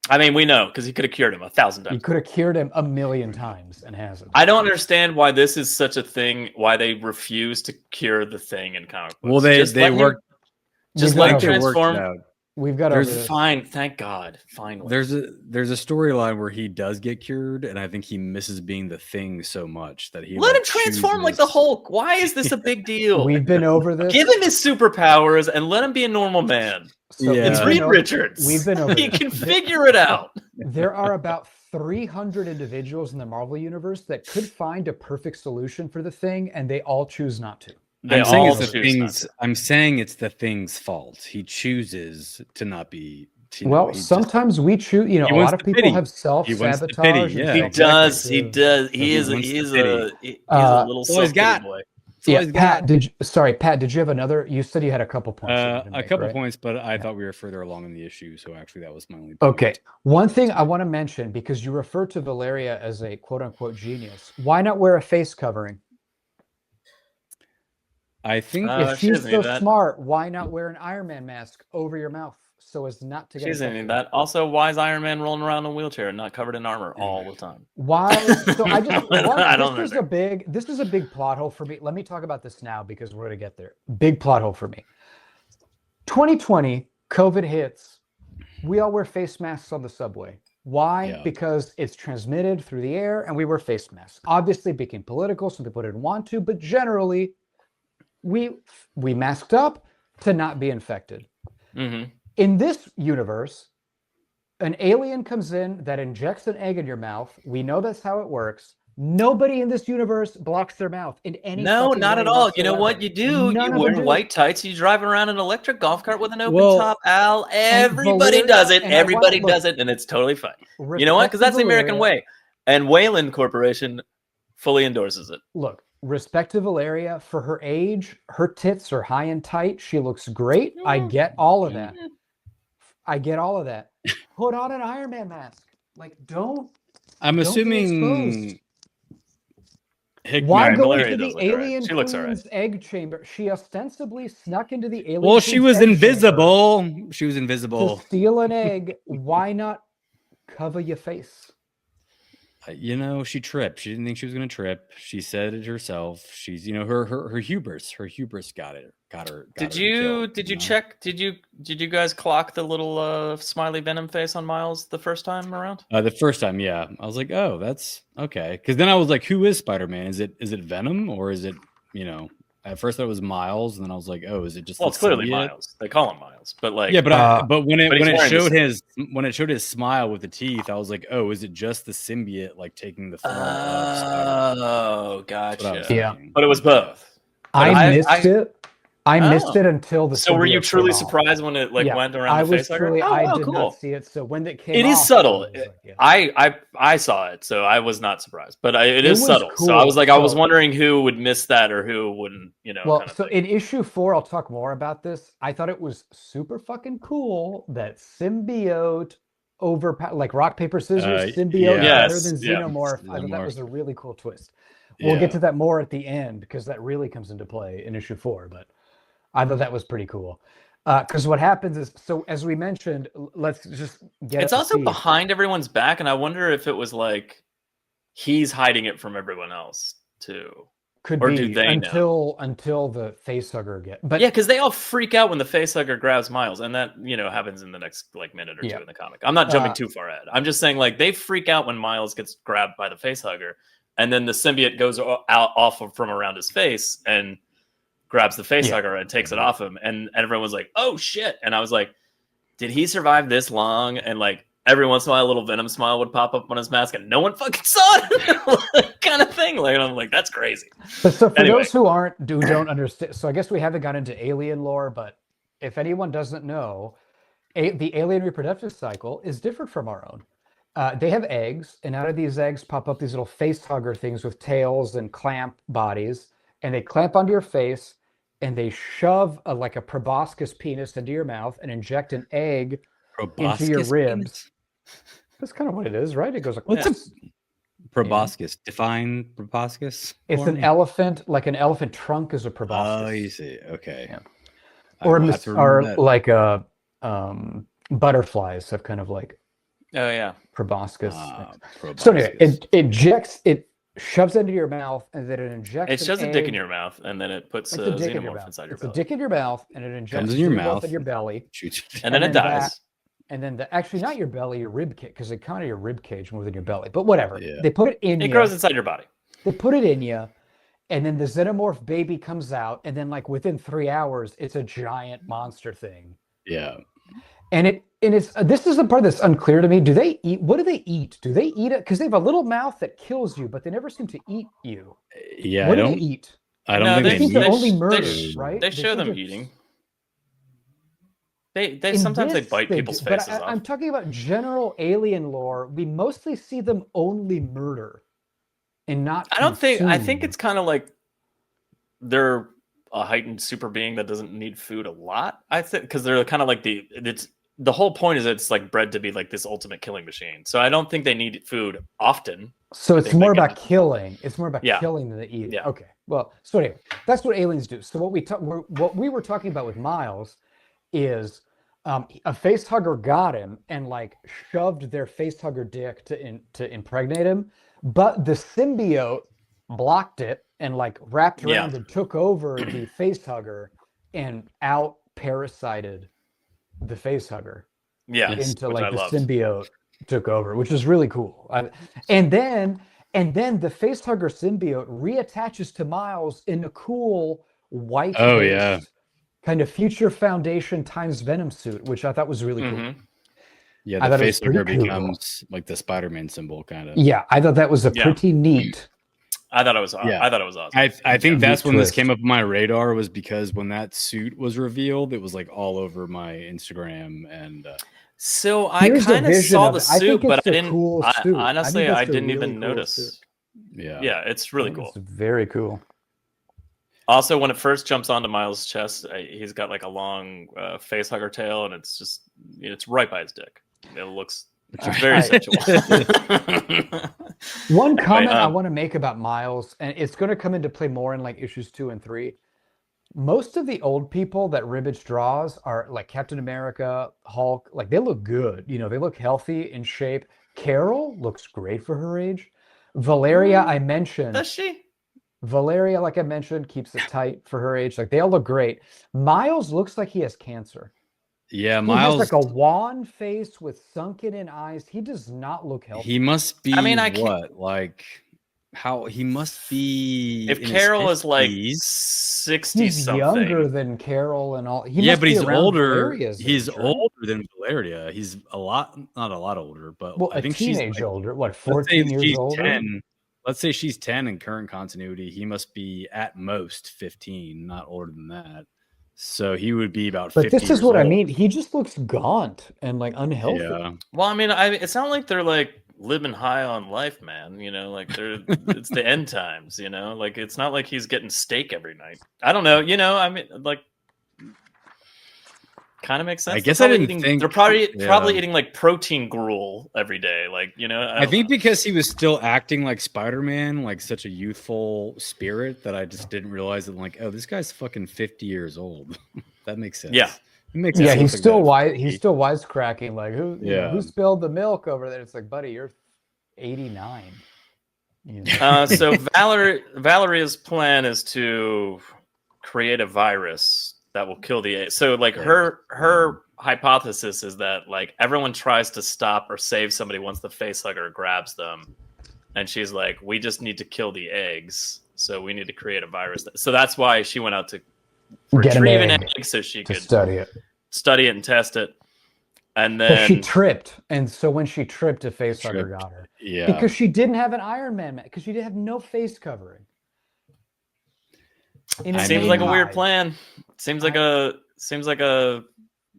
I mean, we know, because he could have cured him 1,000 times. He could have cured him 1,000,000 times and hasn't. I don't understand why this is such a thing, why they refuse to cure the Thing in comic books. Well, they worked. Just let him transform. We've got fine. Thank God. Finally, there's a storyline where he does get cured, and I think he misses being the Thing so much that he let him transform like the Hulk. Why is this a big deal? We've been over this. Give him his superpowers and let him be a normal man. So it's Reed Richards. We've been over. He can figure it out. There are about 300 individuals in the Marvel universe that could find a perfect solution for the Thing, and they all choose not to. I'm saying it's the Thing's fault. He chooses to not be. Sometimes we choose. You know, a lot of people have self-sabotage. He does. He is a little self-pity boy. Pat. Did you have another? You said you had a couple points. A couple points, but I thought we were further along in the issue, so actually that was my only point. Okay. One thing I want to mention, because you refer to Valeria as a quote-unquote genius. Why not wear a face covering? I think if she's so smart, why not wear an Iron Man mask over your mouth so as not to get? She's into that. Also, why is Iron Man rolling around in a wheelchair and not covered in armor all the time? Why? So I just this is a big plot hole for me. Let me talk about this now because we're gonna get there. Big plot hole for me. 2020, COVID hits. We all wear face masks on the subway. Why? Yeah. Because it's transmitted through the air, and we wear face masks. Obviously, it became political. Some people didn't want to, but generally. We masked up to not be infected. Mm-hmm. In this universe, an alien comes in that injects an egg in your mouth. We know that's how it works. Nobody in this universe blocks their mouth in any No, fucking not way at all. You know whatsoever. what you do? None You of wear them do. white tights. You drive around an electric golf cart with an open Well, top. Al, everybody Valeria- does it. and I want- Everybody look, does it, and it's totally fine. You know what? Because that's the American way. And Wayland Corporation fully endorses it. Look, respect to Valeria for her age. Her tits are high and tight. She looks great. I get all of that. I get all of that. Put on an Iron Man mask. Like, don't. I'm Don't be assuming. Hickman. Why Right, go Valeria into does the look all right. alien She looks all right. queen's egg chamber? She ostensibly snuck into the alien. Well, she queen's was egg chamber invisible. She was to invisible. steal an egg. Why not cover your face? You know, she tripped. She didn't think she was going to trip. She said it herself. She's, you know, her hubris got her. Did her you killed, check? Did you guys clock the little smiley venom face on Miles the first time around? The first time, yeah. I was like, oh, that's okay. Because then I was like, who is Spider-Man? Is it Venom or is it, you know? At first I was Miles, and then I was like, oh, is it just? Well, it's clearly Miles. They call him Miles, but like, yeah, but when it showed his smile with the teeth, I was like, oh, is it just the symbiote like taking the form of Spider-Man? Oh, gotcha. Yeah. But it was both. I missed it. I missed it until the. So were you symbiote truly came off. surprised when it went around I the was face? truly. I did cool. not see it. So when it came, it off, is subtle. I was like, I saw it, so I was not surprised. But it is was subtle. cool. So I was like, I was So- wondering who would miss that or who wouldn't. You know. Well, kind of so thing. in issue 4, I'll talk more about this. I thought it was super fucking cool that symbiote like rock paper scissors symbiote yeah. better than Yes, yeah. xenomorph. I thought that Xenomorph. was a really cool twist. We'll get to that more at the end because that really comes into play in issue 4. But I thought that was pretty cool. Because what happens is, so as we mentioned, let's just get. It's also behind everyone's back, and I wonder if it was like he's hiding it from everyone else too. Could or be do they until the facehugger get. But yeah, because they all freak out when the facehugger grabs Miles, and that happens in the next like minute or two in the comic. I'm not jumping too far ahead. I'm just saying like they freak out when Miles gets grabbed by the facehugger, and then the symbiote goes off from around his face and grabs the facehugger and takes it off him, and everyone was like, "Oh shit!" And I was like, "Did he survive this long?" And like every once in a while, a little Venom smile would pop up on his mask, and no one fucking saw it, kind of thing. Like, and I'm like, "That's crazy." But so for those who don't understand, so I guess we haven't got into alien lore, but if anyone doesn't know, the alien reproductive cycle is different from our own. They have eggs, and out of these eggs pop up these little face hugger things with tails and clamp bodies, and they clamp onto your face. And they shove like a proboscis penis into your mouth and inject an egg into your ribs. That's kind of what it is, right? It goes like, what's a proboscis? Define proboscis. It's an elephant, like an elephant trunk is a proboscis. Oh, you see. Okay. Yeah. Or like butterflies have kind of like proboscis. So anyway, it shoves it into your mouth, and then it injects. It shoves a dick in your mouth, and then it puts a xenomorph inside your belly. It's a dick in your mouth, and it injects comes in your mouth, in your belly, and then it dies. And then actually not your belly, your rib cage, because it kind of your rib cage more than your belly. But whatever, they put it in. It grows inside your body. They put it in you, and then the xenomorph baby comes out, and then like within 3 hours, it's a giant monster thing. Yeah. And it's this is the part that's unclear to me. Do they eat? What do they eat? Do they eat it? Because they have a little mouth that kills you, but they never seem to eat you. Yeah, what do they eat? I don't think they only murder, right? They show them eating. They sometimes they bite people's faces off. I'm talking about general alien lore. We mostly see them only murder, and not. I think it's kind of like they're a heightened super being that doesn't need food a lot. I think because they're kind of like the whole point is it's like bred to be like this ultimate killing machine. So I don't think they need food often. So it's more about killing. It's more about killing than the eating. Yeah. Okay. Well, so anyway, that's what aliens do. So what we were talking about with Miles is a face hugger got him and like shoved their face hugger dick to impregnate him, but the symbiote blocked it and like wrapped around and took over the face hugger and out parasited the face hugger into like the symbiote took over, which is really cool. And then the face hugger symbiote reattaches to Miles in a cool white kind of Future Foundation times Venom suit, which I thought was really cool. Yeah, I the thought it was facehugger pretty cool. becomes like the Spider-Man symbol, kind of. Yeah, I thought that was a pretty neat. I thought it was. Yeah. I thought it was awesome. I think that's when this twist. came up on my radar, was because when that suit was revealed, it was like all over my Instagram. And so I Here's a kind of vision saw of the it. I suit, think but it's I a didn't. cool suit. Honestly, I I think it's a didn't really even cool notice. suit. Yeah, it's really cool. It's very cool. Also, when it first jumps onto Miles' chest, he's got like a long face hugger tail, and it's right by his dick. It looks very sensual. One comment Right, I want to make about Miles, and it's going to come into play more in like issues 2 and 3. Most of the old people that Ribic draws are like Captain America, Hulk. Like they look good. You know, they look healthy, in shape. Carol looks great for her age. Valeria, I mentioned. Does she? Valeria, like I mentioned, keeps it tight for her age. Like they all look great. Miles looks like he has cancer. yeah, He Miles has like a wan face with sunken in eyes. He does not look healthy. He must be. I mean, like how he must be. If in Carol his is like 50s. 60 He's something, younger than Carol and all. He Yeah, must but be he's around older. Valeria's He's age, right? older than Valeria. He's not a lot older, but Well, I think she's teenage like, older. What, let's say 14 years she's older? 10. Let's say she's 10 in current continuity. He must be at most 15, not older than that. So he would be about 50 But this is years what I old. mean. He just looks gaunt and like unhealthy. Yeah. well, I mean, it's not like they're like living high on life, man. You know, like it's the end times. You know, like it's not like he's getting steak every night. I don't know. You know, I mean, like, kind of makes sense. I guess I didn't think they're probably eating like protein gruel every day. Like, you know, I think because he was still acting like Spider-Man, like such a youthful spirit, that I just didn't realize that, like, oh, this guy's fucking 50 years old. That makes sense. Yeah. It makes Yeah, sense. he's still he's still wisecracking. Like, who who spilled the milk over there? It's like, buddy, you're 89. You know? So Valeria's plan is to create a virus that will kill the eggs. So like her hypothesis is that like everyone tries to stop or save somebody once the facehugger grabs them, and she's like, we just need to kill the eggs, so we need to create a virus. So that's why she went out to retrieve an egg so she could study it and test it. And then she tripped, and so when she tripped, a facehugger got her. Yeah, because she didn't have an Iron Man, because she didn't have no face covering. It seems like a weird plan. Seems like a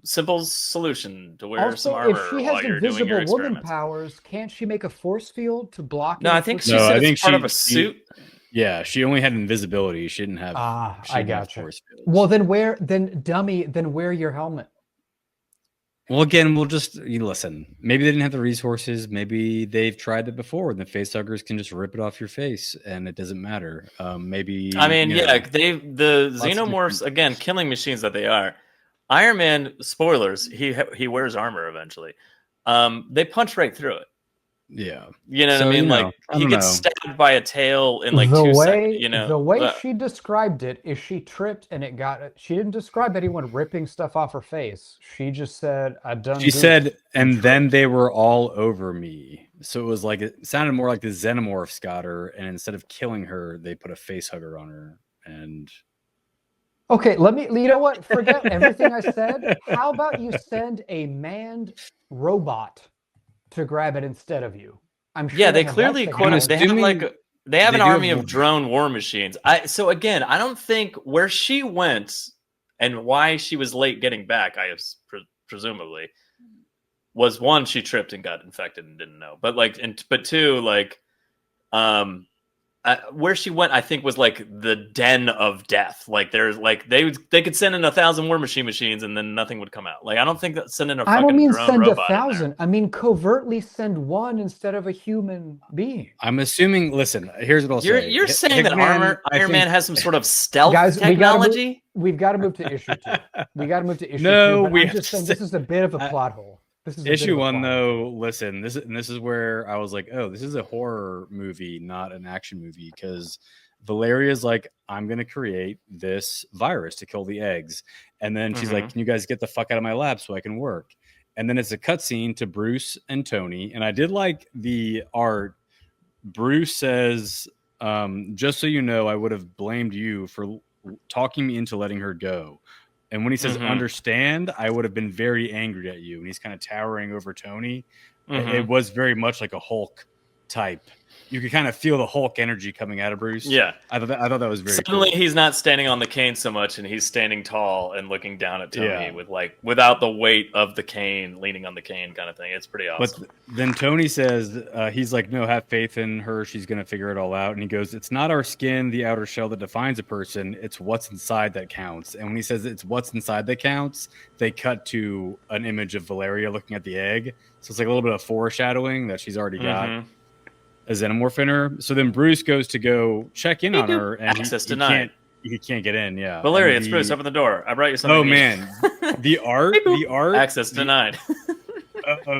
simple solution to wear some armor if she while has you're doing your invisible woman experiments. powers, can't she make a force field to block? No, I think she said it's part of a suit. Yeah, she only had invisibility. She didn't have. I gotcha. Well, then wear your helmet. Well, again, we'll just listen. Maybe they didn't have the resources. Maybe they've tried that before, and the facehuggers can just rip it off your face, and it doesn't matter. Maybe. I mean, the Xenomorphs, again, killing machines that they are. Iron Man, spoilers, he wears armor eventually. They punch right through it. Yeah, you know what I mean. Like he gets stabbed by a tail in like 2 seconds. You know, the way she described it is she tripped and it got. She didn't describe anyone ripping stuff off her face. She just said, "I've done." She said, and then they were all over me. So it was like it sounded more like the Xenomorphs got her, and instead of killing her, they put a facehugger on her. And okay, let me. You know what? Forget everything I said. How about you send a manned robot to grab it instead of you? I'm sure. Yeah, they clearly they have an army of drone war machines. So again, I don't think where she went and why she was late getting back, presumably, was one, she tripped and got infected and didn't know. But but two, where she went, I think, was like the den of death. Like there's like they could send in 1,000 war machines and then nothing would come out. Like I don't think that sending a fucking drone robot. I don't mean send 1,000. I mean covertly send one instead of a human being. I'm assuming. Listen, here's what I'll say. You're saying that Iron Man has some sort of stealth technology. We've got to move to issue 2. We got to move to issue 2. No, I'm just saying this is a bit of a plot hole. This is issue 1 though. Listen, this is where I was like, oh, this is a horror movie, not an action movie, because Valeria's like, I'm gonna create this virus to kill the eggs, and then she's like, can you guys get the fuck out of my lab so I can work? And then it's a cutscene to Bruce and Tony, and I did like the art. Bruce says, just so you know, I would have blamed you for talking me into letting her go. And when he says understand, I would have been very angry at you. And he's kind of towering over Tony. It was very much like a Hulk type. You could kind of feel the Hulk energy coming out of Bruce. Yeah. I thought that was very Suddenly cool. he's not standing on the cane so much, and he's standing tall and looking down at Tony with without the weight of the cane, leaning on the cane kind of thing. It's pretty awesome. But then Tony says, he's like, no, have faith in her. She's going to figure it all out. And he goes, it's not our skin, the outer shell that defines a person. It's what's inside that counts. And when he says it's what's inside that counts, they cut to an image of Valeria looking at the egg. So it's like a little bit of foreshadowing that she's already got a xenomorph in her. So then Bruce goes to go check in on her, and he can't get in. Yeah, Valeria, it's Bruce. Open the door. I brought you something. Oh man, the art. Access denied.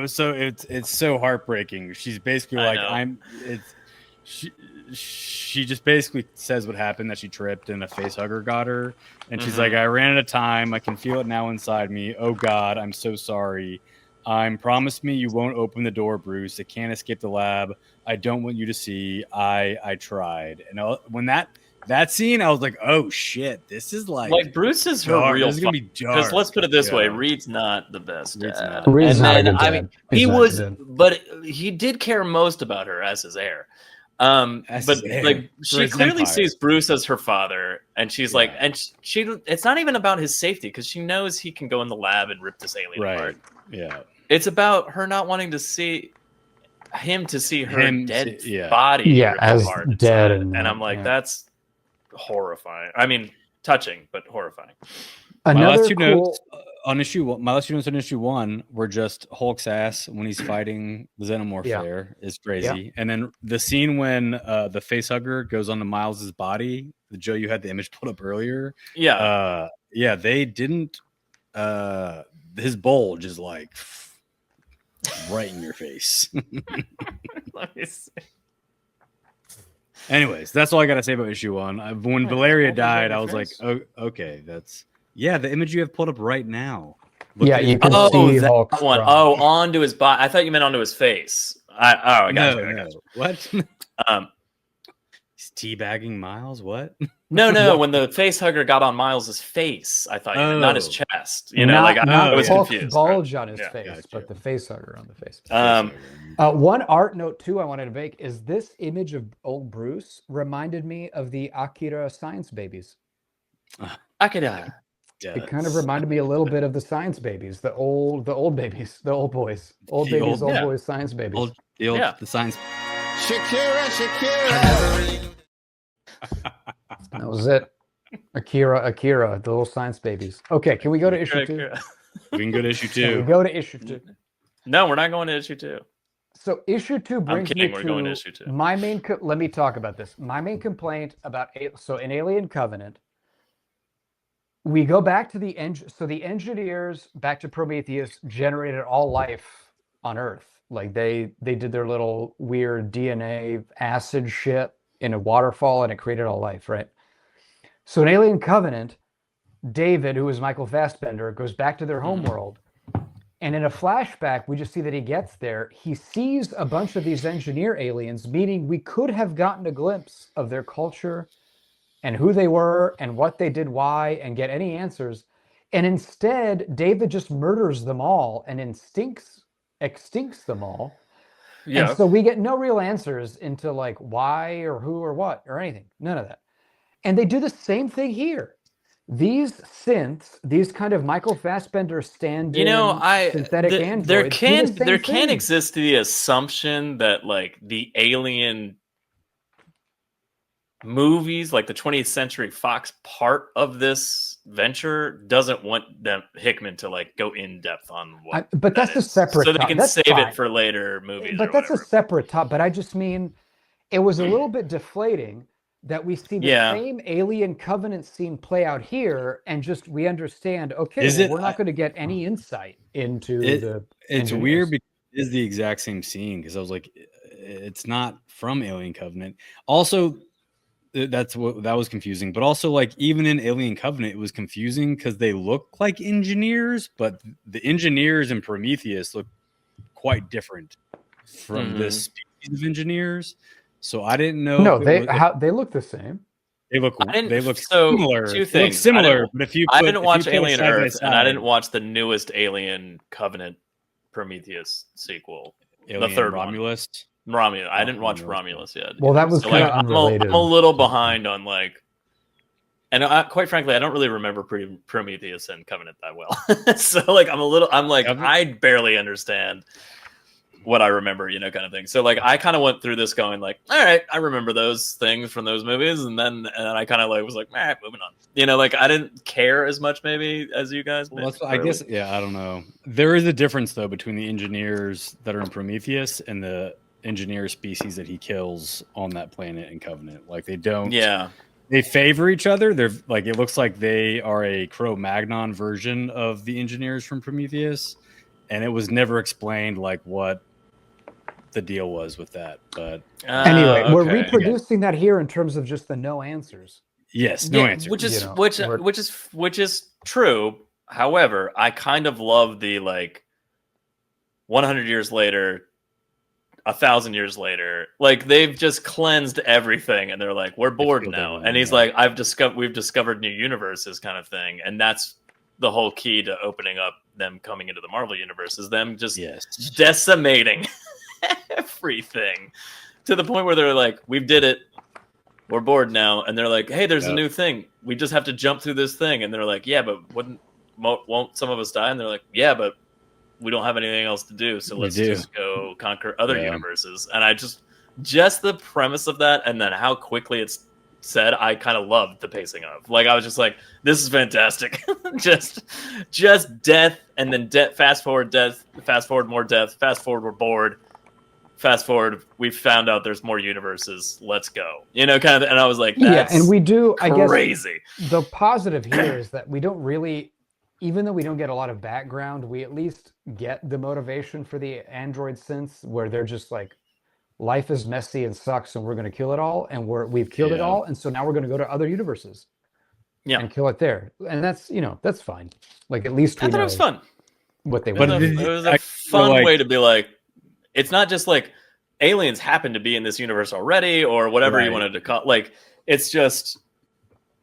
So it's so heartbreaking. She's basically like, she just basically says what happened, that she tripped and a face hugger got her, and she's like, I ran out of time. I can feel it now inside me. Oh God, I'm so sorry. Promise me you won't open the door, Bruce. It can't escape the lab. I don't want you to see. I tried. And when that scene, I was like, oh shit, this is like Bruce is her real. This is gonna be dark. Because let's put it this way: Reed's not the best dad. Reed's not a good dad. I mean, he was, but he did care most about her as his heir. She clearly sees Bruce as her father, and she's like, and it's not even about his safety, because she knows he can go in the lab and rip this alien apart. Yeah. It's about her not wanting to see him her dead body as dead, and I'm like, that's horrifying. I mean, touching, but horrifying. My last two notes on issue 1 were just Hulk's ass when he's fighting the Xenomorph. There is crazy. And then the scene when the face hugger goes onto Miles's body, the Joe, you had the image pulled up earlier. They didn't his bulge is like right in your face. Let me see. Anyways, that's all I got to say about issue 1. When Valeria died, I was like, oh, okay, that's the image you have pulled up right now. You can see that one. Oh, onto his body. I thought you meant onto his face. I got you. What? He's teabagging Miles. What? No. When the face hugger got on Miles's face, I thought not his chest. I was confused. Bulge on his face, but the face hugger on the face. One art note too I wanted to make is this image of old Bruce reminded me of the Akira science babies. Akira. It kind of reminded me a little bit of the science babies, the old babies, the old boys, old science babies. The science. Shakira. That was it. Akira, the little science babies. Okay, can we go to issue 2? We can go to issue 2. Can we go to issue 2? No, we're not going to issue 2. So issue 2 brings me we're going to issue 2. My main. Let me talk about this. My main complaint about in Alien Covenant, we go back to the engineers back to Prometheus generated all life on Earth. Like they did their little weird DNA acid shit in a waterfall, and it created all life, right? So in Alien Covenant, David, who is Michael Fassbender, goes back to their homeworld. And in a flashback, we just see that he gets there. He sees a bunch of these engineer aliens, meaning we could have gotten a glimpse of their culture and who they were and what they did, why, and get any answers. And instead, David just murders them all and extincts them all. Yeah. And so we get no real answers into like why or who or what or anything. None of that. And they do the same thing here. These synths, these kind of Michael Fassbender stand-in synthetic androids. There can exist the assumption that like the Alien movies, like the 20th Century Fox part of this venture, doesn't want Hickman to like go in depth on what. But that's a separate. So they can save it for later movies. But that's a separate top. But I just mean, it was a little bit deflating that we see the same Alien Covenant scene play out here, and just we understand. Okay, we're not going to get any insight into the. It's weird because it is the exact same scene, because I was like, it's not from Alien Covenant. Also, that was confusing. But also, like, even in Alien Covenant, it was confusing because they look like engineers, but the engineers in Prometheus look quite different from this species of engineers. So I didn't know. No, they look the same. They look so similar. two They look things. similar, but if you I didn't watch if you put Alien side by Earth, and I side, didn't watch the newest Alien Covenant Prometheus sequel, Alien the third Romulus. one. Romulus. I didn't watch Romulus. Romulus yet. Well, that was so kind like of unrelated. I'm a little behind on like, and quite frankly, I don't really remember Prometheus and Covenant that well. So like I'm like I barely understand what I remember, you know, kind of thing. So like I kind of went through this going like, all right, I remember those things from those movies, and then I kind of like was like, moving on. You know, like I didn't care as much maybe as you guys. Well, I guess I don't know. There is a difference though between the engineers that are in Prometheus and the engineer species that he kills on that planet in Covenant. Like they don't. Yeah. They favor each other. They're like it looks like they are a Cro-Magnon version of the engineers from Prometheus, and it was never explained like what the deal was with that. But anyway, we're reproducing that here in terms of just the no answers. Yes, no answers. Which is true. However, I kind of love the like 100 years later, 1,000 years later, like they've just cleansed everything, and they're like, we're bored now. And he's like, we've discovered new universes, kind of thing, and that's the whole key to opening up them coming into the Marvel universe is them just decimating everything to the point where they're like, we did it, we're bored now, and they're like, hey, there's a new thing, we just have to jump through this thing, and they're like, yeah, but won't some of us die? And they're like, yeah, but we don't have anything else to do, so let's just go conquer other universes. And I just the premise of that, and then how quickly it's said, I kind of loved the pacing of. Like I was just like, this is fantastic. just death, and then fast forward death, fast forward more death, fast forward we're bored, fast forward we found out there's more universes, let's go, you know, kind of. And I was like, that's and we do crazy. I guess the positive here is that we don't really, even though we don't get a lot of background, we at least get the motivation for the android synths, where they're just like, life is messy and sucks, and we're going to kill it all, and we've killed it all, and so now we're going to go to other universes and kill it there. And that's, you know, that's fine. Like at least I thought it was fun. What they want. It was a fun way to be like, it's not just like aliens happen to be in this universe already, or whatever you wanted to call. Like it's just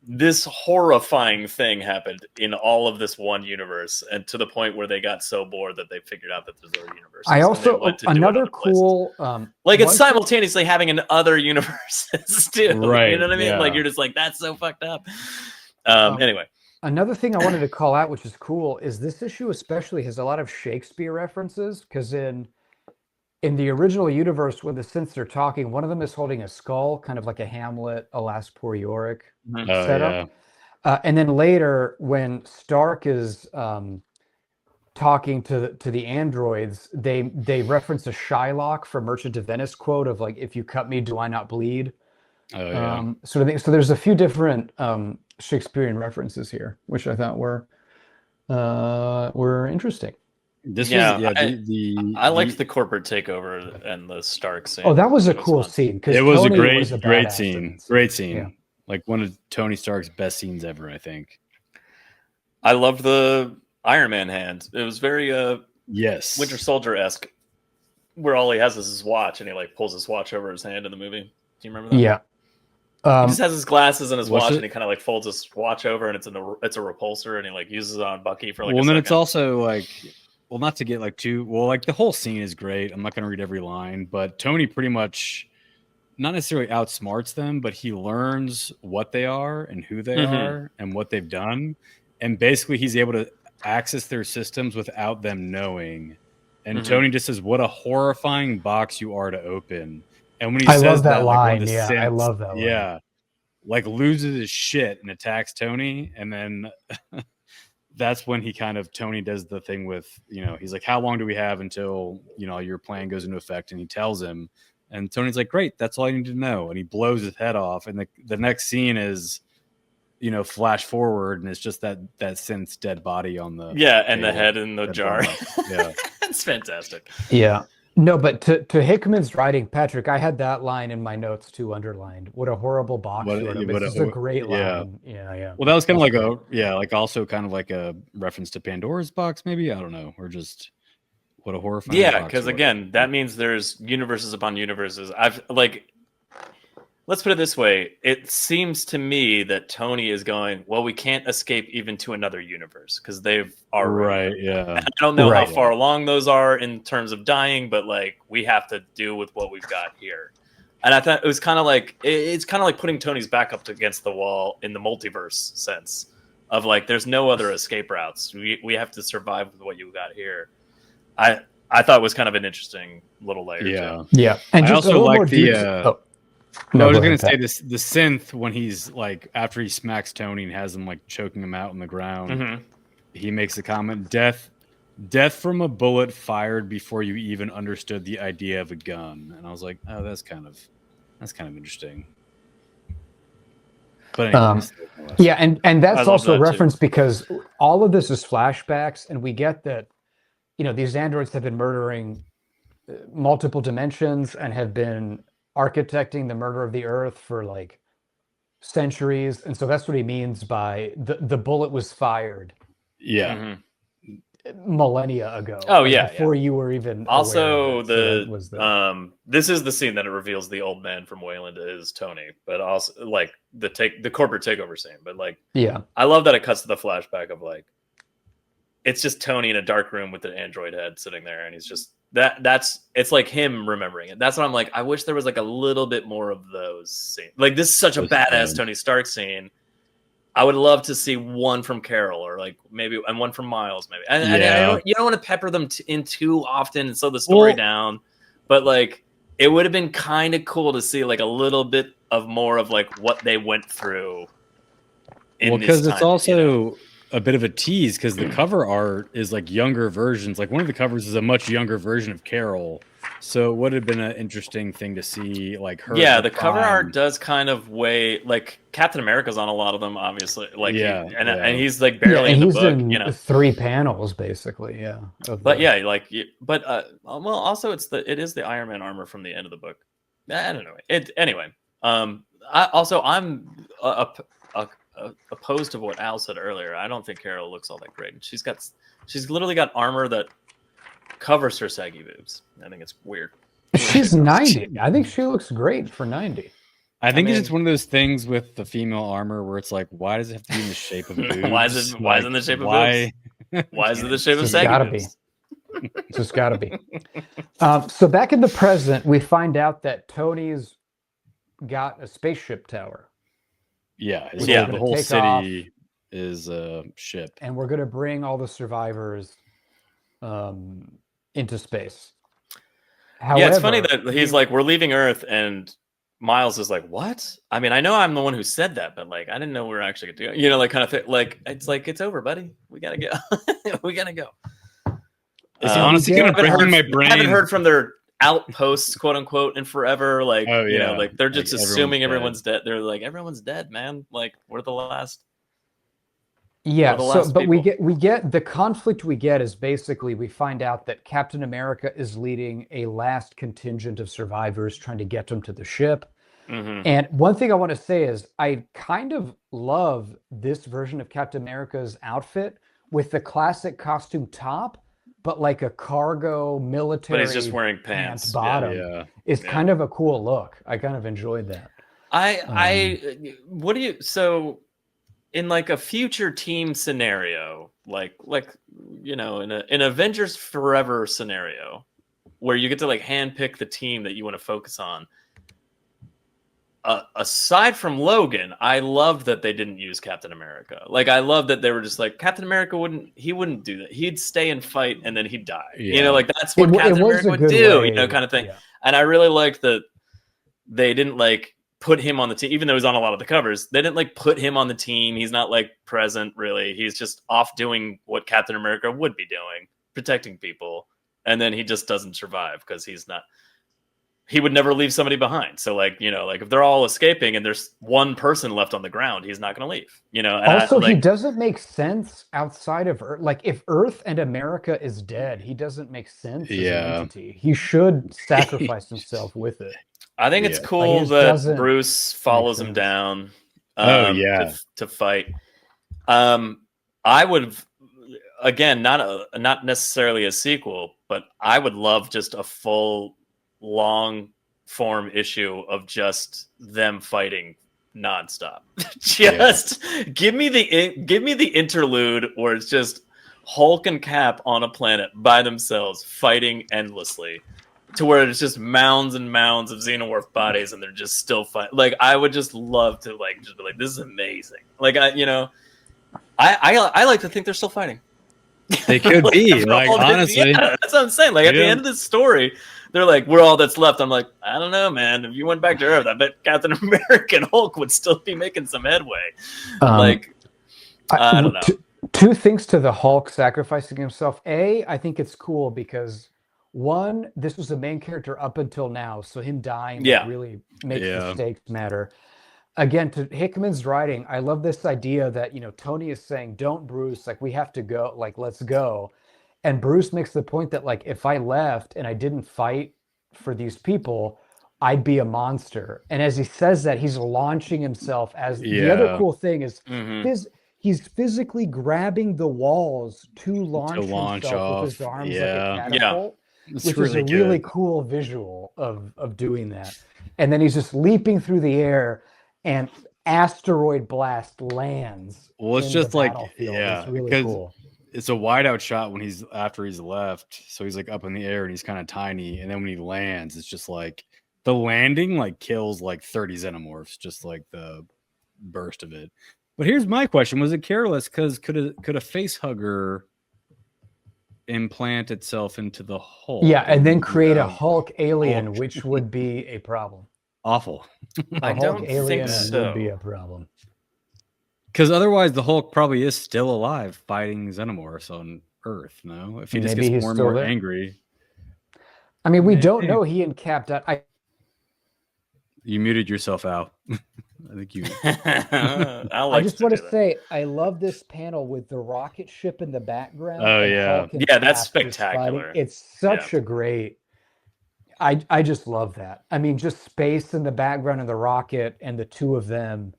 this horrifying thing happened in all of this one universe, and to the point where they got so bored that they figured out that there's other universes. I also another cool like it's simultaneously having in other universes too. Right. You know what I mean? Yeah. Like you're just like, that's so fucked up. Anyway. Another thing I wanted to call out, which is cool, is this issue especially has a lot of Shakespeare references, because in the original universe, when the synths are talking, one of them is holding a skull, kind of like a Hamlet, alas poor Yorick setup. And then later, when Stark is talking to the androids, they reference a Shylock from Merchant of Venice quote of like, "If you cut me, do I not bleed?" Sort of thing. So there's a few different Shakespearean references here, which I thought were interesting. I liked the corporate takeover and the Stark scene. Oh, that was a cool scene. It was a great scene. Great scene. Yeah. Like one of Tony Stark's best scenes ever, I think. I loved the Iron Man hand. It was very Winter Soldier-esque, where all he has is his watch, and he like pulls his watch over his hand in the movie. Do you remember that? Yeah. He just has his glasses and his watch, and he kind of like folds his watch over, and it's a repulsor, and he like uses it on Bucky for like. Well, and then it's also like, well, not to get like too like the whole scene is great. I'm not going to read every line, but Tony pretty much not necessarily outsmarts them, but he learns what they are and who they are and what they've done, and basically he's able to access their systems without them knowing. And Tony just says, "What a horrifying box you are to open." And when he says that line, I love that line. Yeah, like loses his shit and attacks Tony, and then that's when Tony does the thing with, you know, he's like, "How long do we have until, you know, your plan goes into effect?" And he tells him, and Tony's like, "Great, that's all you need to know." And he blows his head off, and the next scene is, you know, flash forward, and it's just that synth's dead body on the and the head in the jar. Yeah, it's fantastic. Yeah. No, but to Hickman's writing, Patrick, I had that line in my notes too underlined. What a horrible box. It's a great line. Yeah. Well, that was kind of like also kind of like a reference to Pandora's box, maybe. I don't know. Or just what a horrifying box. Yeah, because again, that means there's universes upon universes. I've like let's put it this way. It seems to me that Tony is going, well, we can't escape even to another universe because they've already. Right, yeah. And I don't know how Right. far along those are in terms of dying, but like we have to deal with what we've got here. And I thought it was kind of like it's kind of like putting Tony's back up against the wall in the multiverse sense of like there's no other escape routes. We have to survive with what you got here. I thought it was kind of an interesting little layer. Yeah, Yeah, and I just also a little like more the. detail. No, I was go gonna ahead, say Pat. this: the synth when he's like after he smacks Tony and has him like choking him out on the ground. Mm-hmm. He makes the comment, death from a bullet fired before you even understood the idea of a gun. And I was like, oh, that's kind of interesting. But anyways, Yeah, and that's love also that too. referenced because all of this is flashbacks, and we get that, these androids have been murdering multiple dimensions and have been architecting the murder of the Earth for like centuries, and so that's what he means by the bullet was fired yeah. Mm-hmm. millennia ago. Oh, like, yeah, before you were even Also, aware of it. So that was this is the scene that it reveals the old man from Wayland is Tony, but also like the corporate takeover scene. But like, yeah, I love that it cuts to the flashback of like, it's just Tony in a dark room with an android head sitting there, and he's just it's like him remembering it. That's what I'm like. I wish there was like a little bit more of those scenes. Like this is such a badass Tony Stark scene. I would love to see one from Carol or like maybe and one from Miles maybe. And you don't want to pepper them in too often and slow the story down. But like it would have been kind of cool to see like a little bit of more of like what they went through. Because it's also a bit of a tease because the cover art is like younger versions. Like one of the covers is a much younger version of Carol. So it would have been an interesting thing to see, like her. Yeah, the cover art does kind of weigh like Captain America's on a lot of them, obviously. Like, and he's like barely in the book. In 3 panels, basically. Yeah, well, also it is the Iron Man armor from the end of the book. I don't know. Anyway. I'm opposed to what Al said earlier. I don't think Carol looks all that great. She's literally got armor that covers her saggy boobs. I think it's weird. She's 90. I think she looks great for 90. I think it's just one of those things with the female armor where it's like, why does it have to be in the shape of boobs? Why is it in the shape of boobs? Why is it the shape of saggy boobs? It's just gotta be. So back in the present, we find out that Tony's got a spaceship tower. Yeah, the whole city is a ship. And we're gonna bring all the survivors into space. However, it's funny that he's like, we're leaving Earth, and Miles is like, what? I mean, I know I'm the one who said that, but like, I didn't know we were actually gonna do it. Like kind of thing. Like, it's over, buddy. We gotta go. We gotta go. It's honestly gonna break my brain. I haven't heard from their outposts, quote unquote, in forever. Like, like they're just assuming everyone's dead. They're like, everyone's dead, man. Like, we're the last. Yeah, but we get the conflict we get is basically we find out that Captain America is leading a last contingent of survivors trying to get them to the ship. Mm-hmm. And one thing I want to say is I kind of love this version of Captain America's outfit with the classic costume top, but like a cargo military. But he's just wearing pants bottom. Yeah. It's kind of a cool look. I kind of enjoyed that. What do you in like a future team scenario, like in an Avengers Forever scenario, where you get to like handpick the team that you want to focus on. Aside from Logan, I loved that they didn't use Captain America. Like I love that they were just like Captain America wouldn't do that. He'd stay and fight and then he'd die. Yeah. Like that's what Captain America would do. Kind of thing. Yeah. And I really liked that they didn't like put him on the team, even though he's on a lot of the covers. They didn't like put him on the team. He's not like present really. He's just off doing what Captain America would be doing, protecting people. And then he just doesn't survive because he would never leave somebody behind. So like, like if they're all escaping and there's one person left on the ground, he's not going to leave, And also, he doesn't make sense outside of Earth. Like if Earth and America is dead, he doesn't make sense as an entity. He should sacrifice himself with it. I think it's cool that Bruce follows him down. To fight. I would, again, not necessarily a sequel, but I would love just a full long form issue of just them fighting nonstop. Just give me the interlude where it's just Hulk and Cap on a planet by themselves fighting endlessly, to where it's just mounds and mounds of Xenomorph bodies and they're just still fighting. Like, I would just love to like just be like, this is amazing. Like, I like to think they're still fighting. They could be, like, honestly. That's what I'm saying. Like, at the end of this story, they're like, we're all that's left. I'm like, I don't know, man. If you went back to Earth, I bet Captain America and Hulk would still be making some headway. I don't know. Two things to the Hulk sacrificing himself. I think it's cool because, one, this was the main character up until now, so him dying really makes the stakes matter. Again, to Hickman's writing, I love this idea that, Tony is saying, don't, Bruce, like, we have to go, like, let's go. And Bruce makes the point that, like, if I left and I didn't fight for these people, I'd be a monster. And as he says that, he's launching himself as the other cool thing is he's physically grabbing the walls to launch himself off with his arms like a catapult, It's which really is a good. really cool visual of doing that. And then he's just leaping through the air and asteroid blast lands. Well, it's just like, it's really cool. It's a wide out shot when after he's left. So he's like up in the air and he's kind of tiny. And then when he lands, it's just like the landing like kills like 30 Xenomorphs, just like the burst of it. But here's my question. Was it careless? Because could a face hugger implant itself into the Hulk? Yeah, and then create a Hulk alien, which would be a problem. Awful. I don't think so. Would be a problem. Because otherwise, the Hulk probably is still alive fighting Xenomorphs on Earth. No, if he just gets more and more angry. I mean, we don't know. He and Cap died. You muted yourself out. I think you. I just want to say, I love this panel with the rocket ship in the background. Oh yeah, that's spectacular. It's such a great. I just love that. I mean, just space in the background of the rocket and the two of them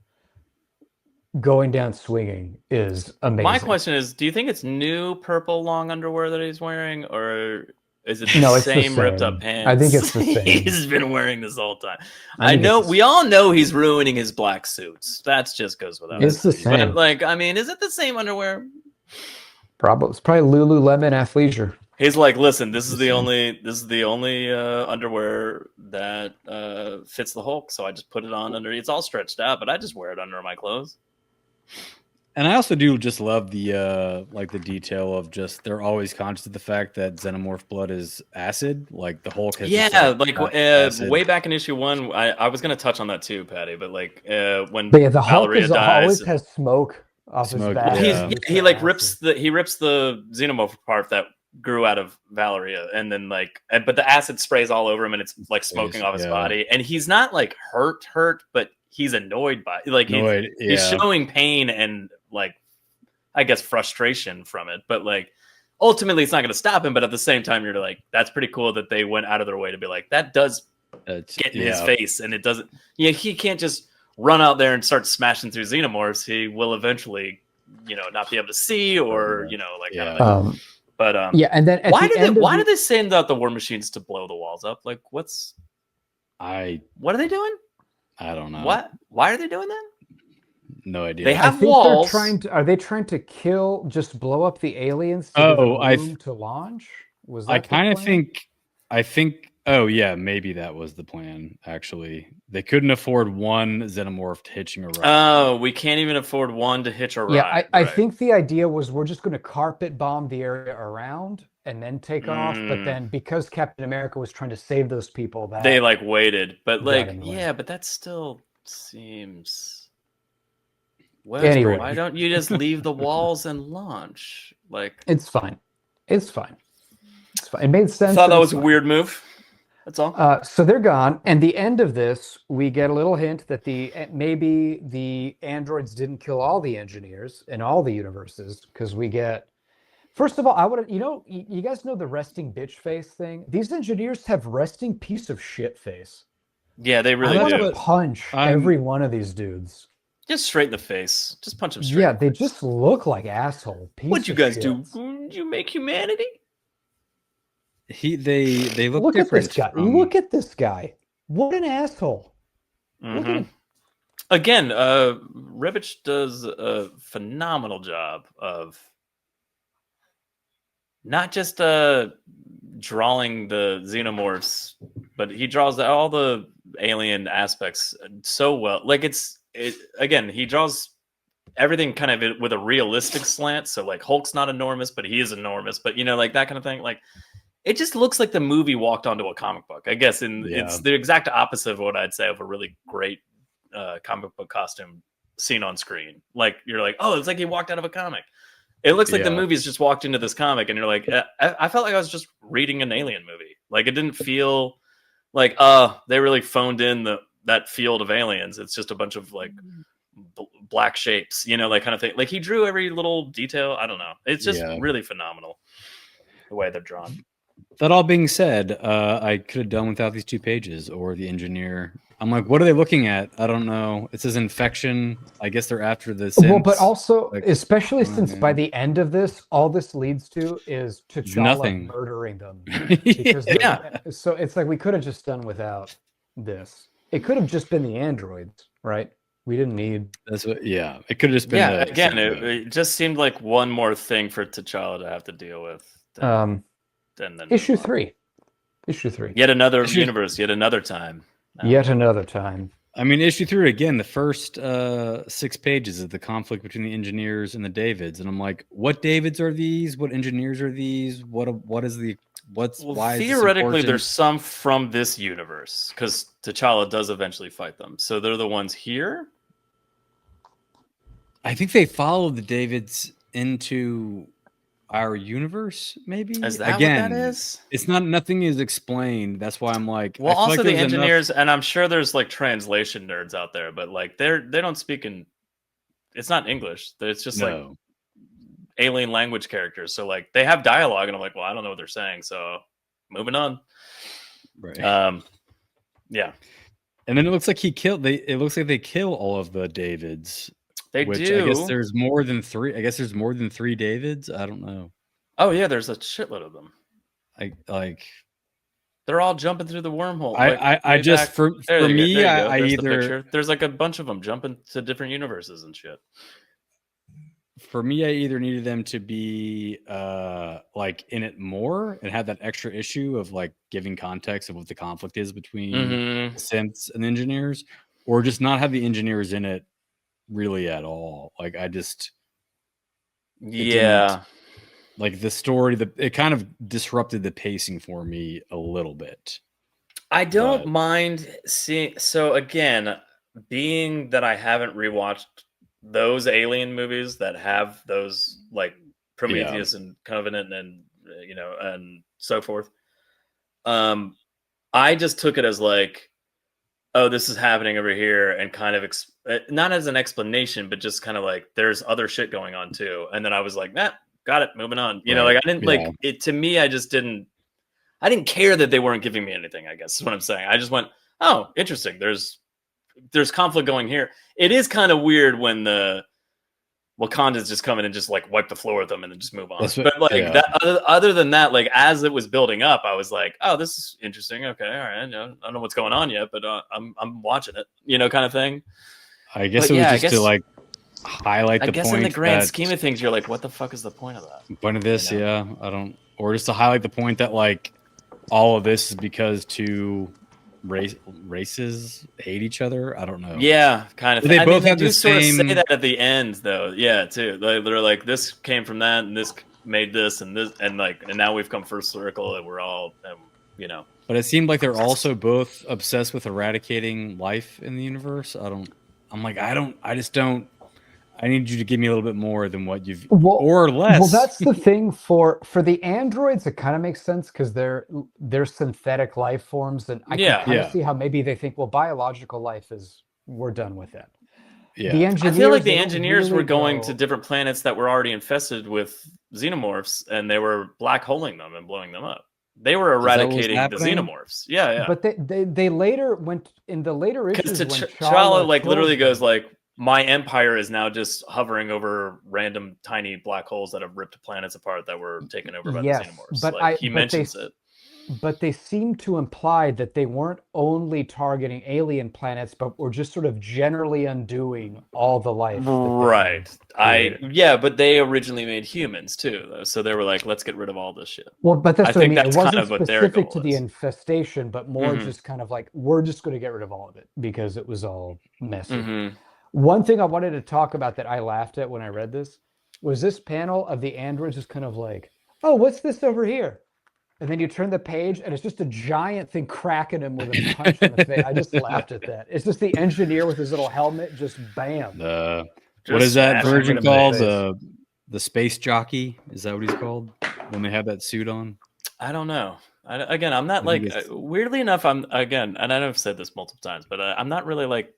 going down swinging is amazing. My question is, do you think it's new purple long underwear that he's wearing, or is it the same ripped up pants? I think it's the same. He's been wearing this all the time. I know we all know he's ruining his black suits. That just goes without saying. It's the same. But, like, I mean, is it the same underwear? It's probably Lululemon athleisure. He's like, listen, this is the only underwear that fits the Hulk, so I just put it on under. It's all stretched out, but I just wear it under my clothes. And I also do just love the the detail of just they're always conscious of the fact that Xenomorph blood is acid. Like the Hulk has way back in issue 1, I was going to touch on that too, Patty. But like when the Valeria Hulk dies, always has smoke off his back. He like rips the Xenomorph part that grew out of Valeria, and then but the acid sprays all over him, and it's like smoking off his body, and he's not like hurt, but he's annoyed by he's showing pain and like I guess frustration from it, but like ultimately it's not going to stop him. But at the same time, you're like, that's pretty cool that they went out of their way to be like, that does get in his face, and it doesn't. He can't just run out there and start smashing through Xenomorphs. He will eventually, not be able to see, or But and then why did they send out the war machines to blow the walls up? Like, what are they doing? I don't know. What? Why are they doing that? No idea. They have walls. Are they trying to blow up the aliens to launch? Was that I think. Oh yeah, maybe that was the plan. Actually, they couldn't afford one Xenomorph hitching a ride. Oh, we can't even afford one to hitch a ride. Yeah, I think the idea was we're just going to carpet bomb the area around and then take off. But then because Captain America was trying to save those people, they waited. But but that still seems. Anyway, why don't you just leave the walls and launch? Like, it's fine. It made sense. I thought that was a weird move. That's all. So they're gone, and the end of this, we get a little hint that maybe the androids didn't kill all the engineers in all the universes, because we get. First of all, I would you guys know the resting bitch face thing. These engineers have resting piece of shit face. Yeah, they really do. I want to punch every one of these dudes. Just straight in the face. Just punch them straight. Yeah, they just look like asshole. What'd you guys do? Did you make humanity? They look at different. This guy. Look at this guy. What an asshole! Look at him. Again, Ribic does a phenomenal job of not just drawing the xenomorphs, but he draws all the alien aspects so well. Like again, he draws everything kind of with a realistic slant. So like Hulk's not enormous, but he is enormous. But like that kind of thing. Like it just looks like the movie walked onto a comic book. I guess it's the exact opposite of what I'd say of a really great comic book costume seen on screen. Like you're like, oh, it's like he walked out of a comic. It looks like the movie's just walked into this comic, and you're like, I felt like I was just reading an alien movie. Like it didn't feel like they really phoned in that field of aliens. It's just a bunch of like black shapes, like kind of thing. Like he drew every little detail. I don't know. It's just really phenomenal the way they're drawn. That all being said, I could have done without these 2 pages or the engineer. I'm like, what are they looking at? I don't know. It says infection. I guess they're after the synths. Well, but also, especially since by the end of this, all this leads to is T'Challa murdering them. So it's like we could have just done without this. It could have just been the androids, right? We didn't need. That's what. Yeah, it could have just been. Yeah, again, it just seemed like one more thing for T'Challa to have to deal with. Than issue 3. Issue 3. Yet another universe. Yet another time. Yet another time. I mean, issue 3 again. The first 6 pages of the conflict between the engineers and the Davids, and I'm like, what Davids are these? What engineers are these? What is the what's well, why? Theoretically, there's some from this universe because T'Challa does eventually fight them. So they're the ones here. I think they followed the Davids into our universe, maybe. Is that again, what that is? It's not. Nothing is explained. That's why I'm like. Well, also like the engineers, and I'm sure there's like translation nerds out there, but like they don't speak in. It's not English. It's just like alien language characters. So like they have dialogue, and I'm like, well, I don't know what they're saying. So moving on. Right. Yeah. And then it looks like it looks like they kill all of the Davids. They do. I guess there's more than 3. I guess there's more than 3 Davids. I don't know. Oh yeah, there's a shitload of them. They're all jumping through the wormhole. There's like a bunch of them jumping to different universes and shit. For me, I either needed them to be like in it more and have that extra issue of like giving context of what the conflict is between synths and engineers, or just not have the engineers in it really at all. Like I just like the story, it kind of disrupted the pacing for me a little bit. I don't mind seeing. So again, being that I haven't rewatched those alien movies that have those like Prometheus and Covenant and and so forth, I just took it as like, oh, this is happening over here, and kind of not as an explanation, but just kind of like there's other shit going on too. And then I was like, nah, got it, moving on. Like I didn't like it. To me, I didn't care that they weren't giving me anything, I guess is what I'm saying. I just went, oh, interesting. There's conflict going here. It is kind of weird when the Wakanda's just come in and just like wipe the floor with them and then just move on. But like that, other than that, like as it was building up, I was like, oh, this is interesting. Okay, all right. I don't know what's going on yet, but I'm watching it, kind of thing. I guess it was just to like highlight the point. I guess in the grand scheme of things, you're like, what the fuck is the point of that? Point of this, I don't, or just to highlight the point that like all of this is because two races hate each other. I don't know. Yeah, kind of. They both have the same. Sort of say that at the end, though. Yeah, too. They're like, this came from that, and this made this, and this, and like, and now we've come first circle, and we're all, But it seemed like they're also both obsessed with eradicating life in the universe. I just don't. I need you to give me a little bit more than what you've, or less. Well, that's the thing for the androids. It kind of makes sense because they're synthetic life forms, and I can kind of see how maybe they think, well, biological life we're done with it. Yeah, the engineers, I feel like the engineers were going to different planets that were already infested with xenomorphs, and they were black holing them and blowing them up. They were eradicating the xenomorphs. Yeah. But they later went in the later issues when T'Challa like literally goes like, my empire is now just hovering over random tiny black holes that have ripped planets apart that were taken over by the xenomorphs. But like, he mentions it. but they seem to imply that they weren't only targeting alien planets, but were just sort of generally undoing all the life. Right. But they originally made humans too, though. So they were like, let's get rid of all this shit. Well, but that's I what I think mean. that's It wasn't kind of what their specific goal to the is. infestation, but more just kind of like, we're just going to get rid of all of it because it was all messy. One thing I wanted to talk about that I laughed at when I read this was this panel of the androids just kind of like, oh, what's this over here? And then you turn the page and it's just a giant thing cracking him with a punch in the face. I just laughed at that. It's just the engineer with his little helmet, just bam. What is that version called? The space jockey? Is that what he's called? When they have that suit on? I don't know. Again, I'm not like, weirdly enough, and I know I've said this multiple times, but I'm not really like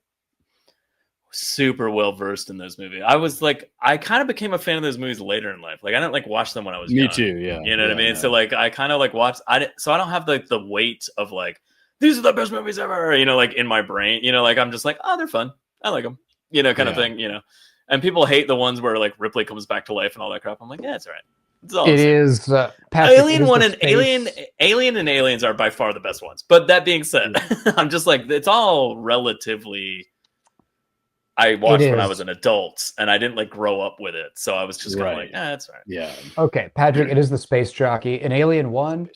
super well versed in those movies. I was like, I kind of became a fan of those movies later in life. Like I didn't like watch them when I was young. Me too, yeah. You know what I mean? No. So like I kind of like watched so I don't have like the weight of like these are the best movies ever, you know, like in my brain. You know, like I'm just like, oh, they're fun. I like them. You know, kind of thing, you know. And people hate the ones where like Ripley comes back to life and all that crap. I'm like, yeah, it's all right. It's all it is Patrick, Alien it is one and Alien and Aliens are by far the best ones. But that being said, I'm just like, it's all relatively. I watched when I was an adult, and I didn't like grow up with it, so I was just kind of like, that's right. Yeah. Okay, Patrick, it is the space jockey in Alien 1.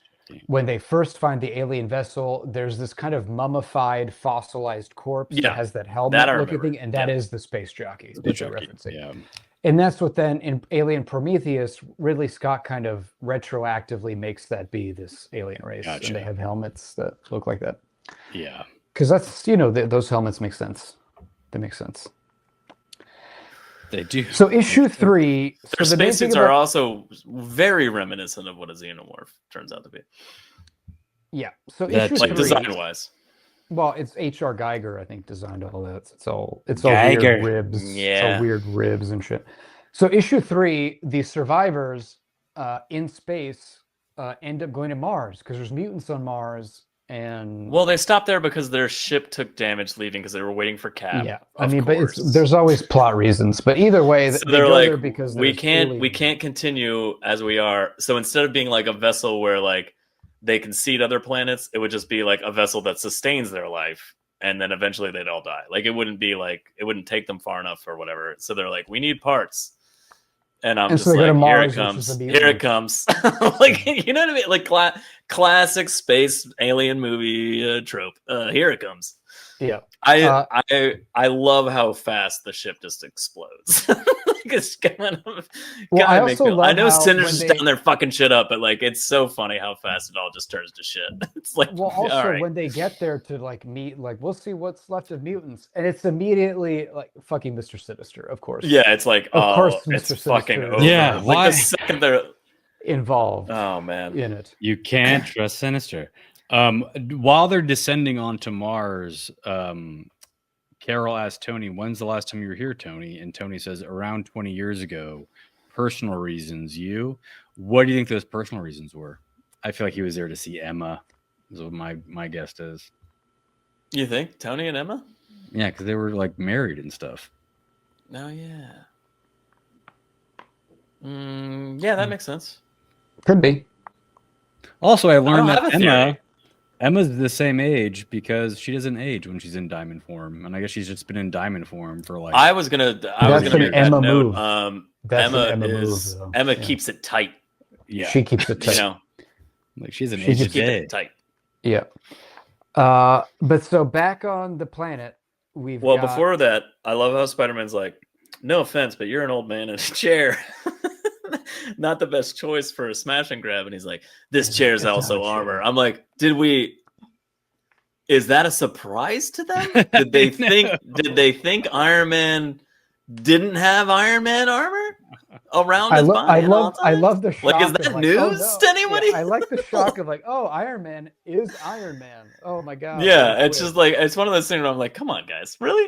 When they first find the alien vessel, there's this kind of mummified, fossilized corpse that has that helmet-looking thing, and that is the space jockey that you're referencing. Yeah. And that's what then in Alien Prometheus, Ridley Scott kind of retroactively makes that be this alien race, and they have helmets that look like that. Yeah. Because that's, you know, those helmets make sense. They make sense. They do. So issue 3. Their spacesuits are also very reminiscent of what a xenomorph turns out to be. Yeah. So issue 3, design-wise. Well, it's H.R. Geiger, I think, designed all that. It's all Geiger. Weird ribs. Yeah. It's all weird ribs and shit. So issue 3, the survivors in space end up going to Mars because there's mutants on Mars. And well, they stopped there because their ship took damage leaving because they were waiting for Cap. Yeah, I mean, but there's always plot reasons. But either way, so they're like, because we can't continue as we are. So instead of being like a vessel where like they can seed other planets, it would just be like a vessel that sustains their life, and then eventually they'd all die. Like it wouldn't take them far enough or whatever. So they're like, we need parts. And I'm just like, Mars, here it comes. Like, you know what I mean? Like classic space alien movie trope. Here it comes. Yeah. I love how fast the ship just explodes. It's kind of, I know Sinister's down there fucking shit up, but like it's so funny how fast it all just turns to shit. It's like, well, also when they get there to like meet, like we'll see what's left of mutants, and it's immediately like fucking Mr. Sinister, of course. Yeah, it's like, of course, Mr. It's fucking over. Yeah, like the second they're involved. Oh man, in it, you can't trust Sinister. While they're descending onto Mars, Carol asked Tony, when's the last time you were here, Tony? And Tony says, around 20 years ago. Personal reasons. What do you think those personal reasons were? I feel like he was there to see Emma, is what my guess is. You think? Tony and Emma? Yeah, because they were like married and stuff. Oh, yeah. Yeah, that makes sense. Could be. Also, I learned that Emma's the same age because she doesn't age when she's in diamond form, and I guess she's just been in diamond form for like. I was gonna make that note. Emma Yeah. keeps it tight. Yeah, she keeps it tight. You know, like she's an age it tight. Yeah. But so back on the planet, before that, I love how Spider-Man's like, no offense, but you're an old man in a chair. Not the best choice for a smash and grab. And he's like, this chair's also armor. I'm like, is that a surprise to them? Did they think Iron Man didn't have Iron Man armor around his body? I love the shock. Like, is that news to anybody? Yeah, I like the shock of like, oh, Iron Man is Iron Man. Oh my God. Yeah, it's just like, it's one of those things where I'm like, come on, guys, really?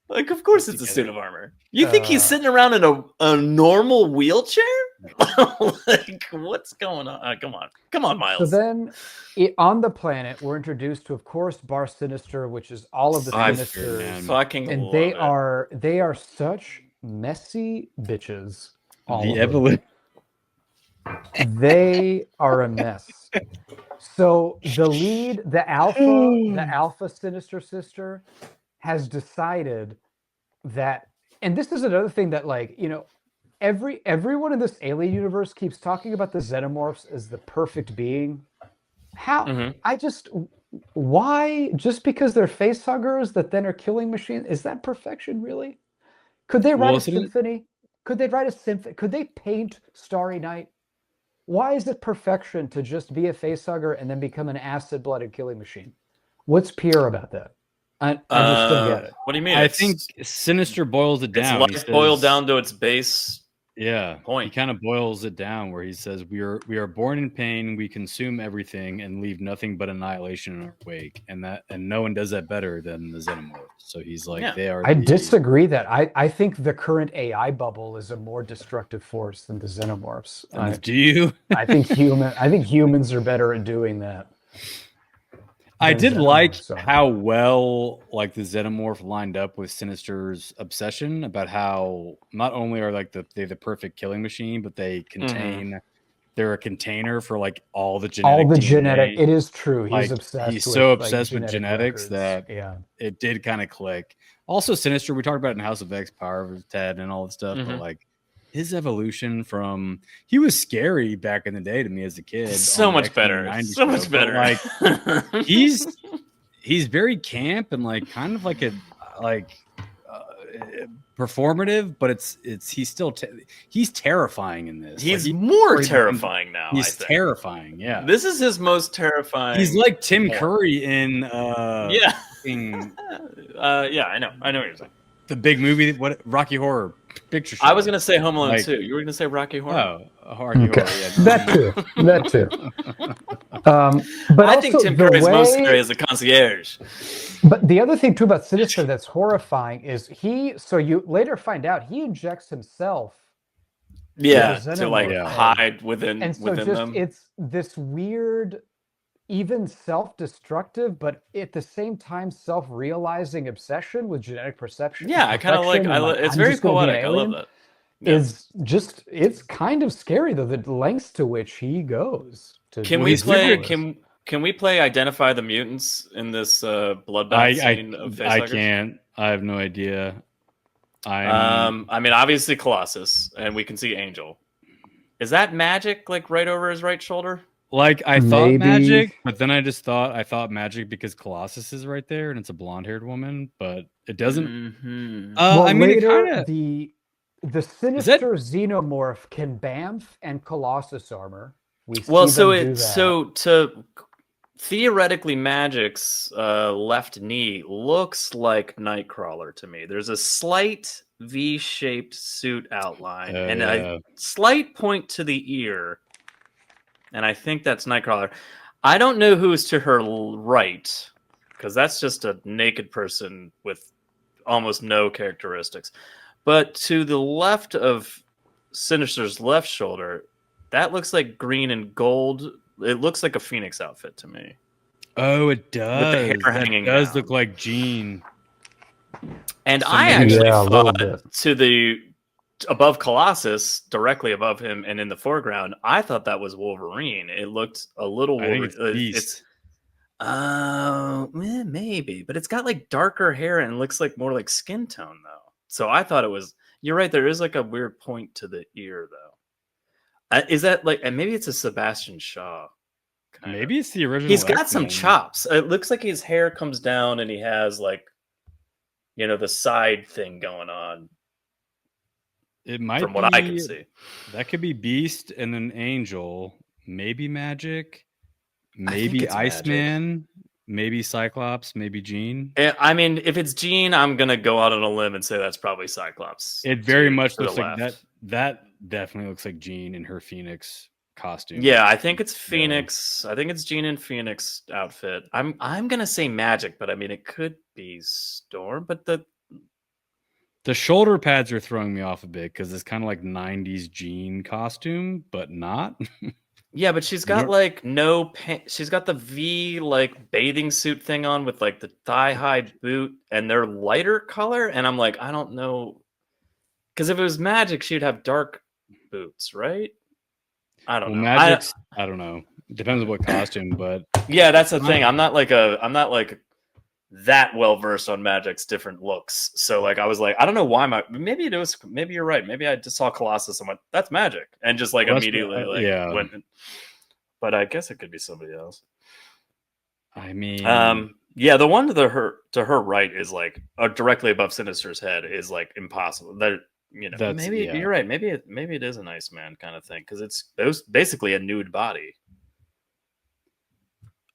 Like, of course it's a suit of armor. You think he's sitting around in a normal wheelchair? Like, what's going on? Come on, Miles. So then, on the planet, we're introduced to, of course, Bar Sinister, which is all of the Sinisters. And they are such messy bitches. The evolution. They are a mess. So the lead, the alpha Sinister Sister, has decided that, and this is another thing that, like, everyone in this alien universe keeps talking about the Xenomorphs as the perfect being. How why, just because they're face huggers that then are killing machines, is that perfection really? Could they write a symphony? Could they write a symphony? Could they paint Starry Night? Why is it perfection to just be a face hugger and then become an acid-blooded killing machine? What's pure about that? I just don't get it. What do you mean? I think Sinister boils it down. It's boiled down to its base. Yeah, point. He kind of boils it down where he says, "We are born in pain. We consume everything and leave nothing but annihilation in our wake." And no one does that better than the Xenomorphs. So he's like, they are. I disagree that I think the current AI bubble is a more destructive force than the Xenomorphs. Do you? I think humans are better at doing that. I did like how well like the Xenomorph lined up with Sinister's obsession about how not only are like they're the perfect killing machine, but they contain they're a container for like all the genetic. It is true. He's like, obsessed. He's with, so like, obsessed with genetics records. that it did kind of click. Also, Sinister, we talked about it in House of X, Power of Ted, and all that stuff, but like his evolution from he was scary back in the day to me as a kid. So much better. So much better. Like he's very camp and like kind of like a performative, but he's still he's terrifying in this. He's like, more terrifying now. He's terrifying. Yeah, this is his most terrifying. He's like Tim Curry in yeah, I know what you're saying. The big movie, what Rocky Horror Picture Show. I was gonna say Home Alone 2. You were gonna say Rocky Horror. Rocky Horror. Yeah, that too. But I think Tim Curry's most scary as a concierge. But the other thing too about Sinister that's horrifying is so you later find out he injects himself. To like hide within them. It's this weird, even self-destructive, but at the same time self-realizing obsession with genetic perception. Yeah, I kind of like. It's very poetic. I love that. Yeah. It's kind of scary though, the lengths to which he goes. Can we play Identify the Mutants in this bloodbath scene of Facehuggers? I can't. I have no idea. I mean, obviously Colossus, and we can see Angel. Is that Magic like right over his right shoulder? Like I thought Magic, but then I thought Magic because Colossus is right there and it's a blonde-haired woman, but it doesn't. I mean, later, the Sinister Xenomorph can Bamf and Colossus armor. Theoretically, Magic's left knee looks like Nightcrawler to me. There's a slight V-shaped suit outline and a slight point to the ear. And I think that's Nightcrawler. I don't know who's to her right, because that's just a naked person with almost no characteristics. But to the left of Sinister's left shoulder, that looks like green and gold. It looks like a Phoenix outfit to me. Oh, it does. With the hair hanging does down. Look like Jean. And I actually thought to the above Colossus, directly above him, and in the foreground, I thought that was Wolverine. It looked a little Wolverine. Maybe, but it's got like darker hair and looks like more like skin tone though. So I thought it was. You're right. There is like a weird point to the ear though. Is that like? And maybe it's a Sebastian Shaw. Maybe it's the original. He's got some chops. It looks like his hair comes down and he has like, the side thing going on. It might from what I can see. That could be Beast and then Angel, maybe Magic, maybe Iceman, maybe Cyclops, maybe Jean. I mean, if it's Jean, I'm gonna go out on a limb and say that's probably Cyclops. It very much looks like that. That definitely looks like Jean in her Phoenix costume. Yeah, I think it's Phoenix. I think it's Jean in Phoenix outfit. I'm gonna say Magic, but I mean it could be Storm. But the shoulder pads are throwing me off a bit because it's kind of like 90s Jean costume, but not. Yeah, but she's got like no pants. She's got the V like bathing suit thing on with like the thigh high boot, and they're lighter color. And I'm like, I don't know, because if it was Magic, she'd have dark boots, right? I don't know. Magic's, I don't know. Depends on what costume, but yeah, that's the thing. I'm not like that well versed on Magic's different looks. So like I was like, I don't know why maybe you're right. Maybe I just saw Colossus and went, that's Magic, and just like immediately went. But I guess it could be somebody else. I mean, yeah, the one to her right is like directly above Sinister's head is like impossible. That maybe you're right. Maybe it is an Iceman kind of thing because it was basically a nude body.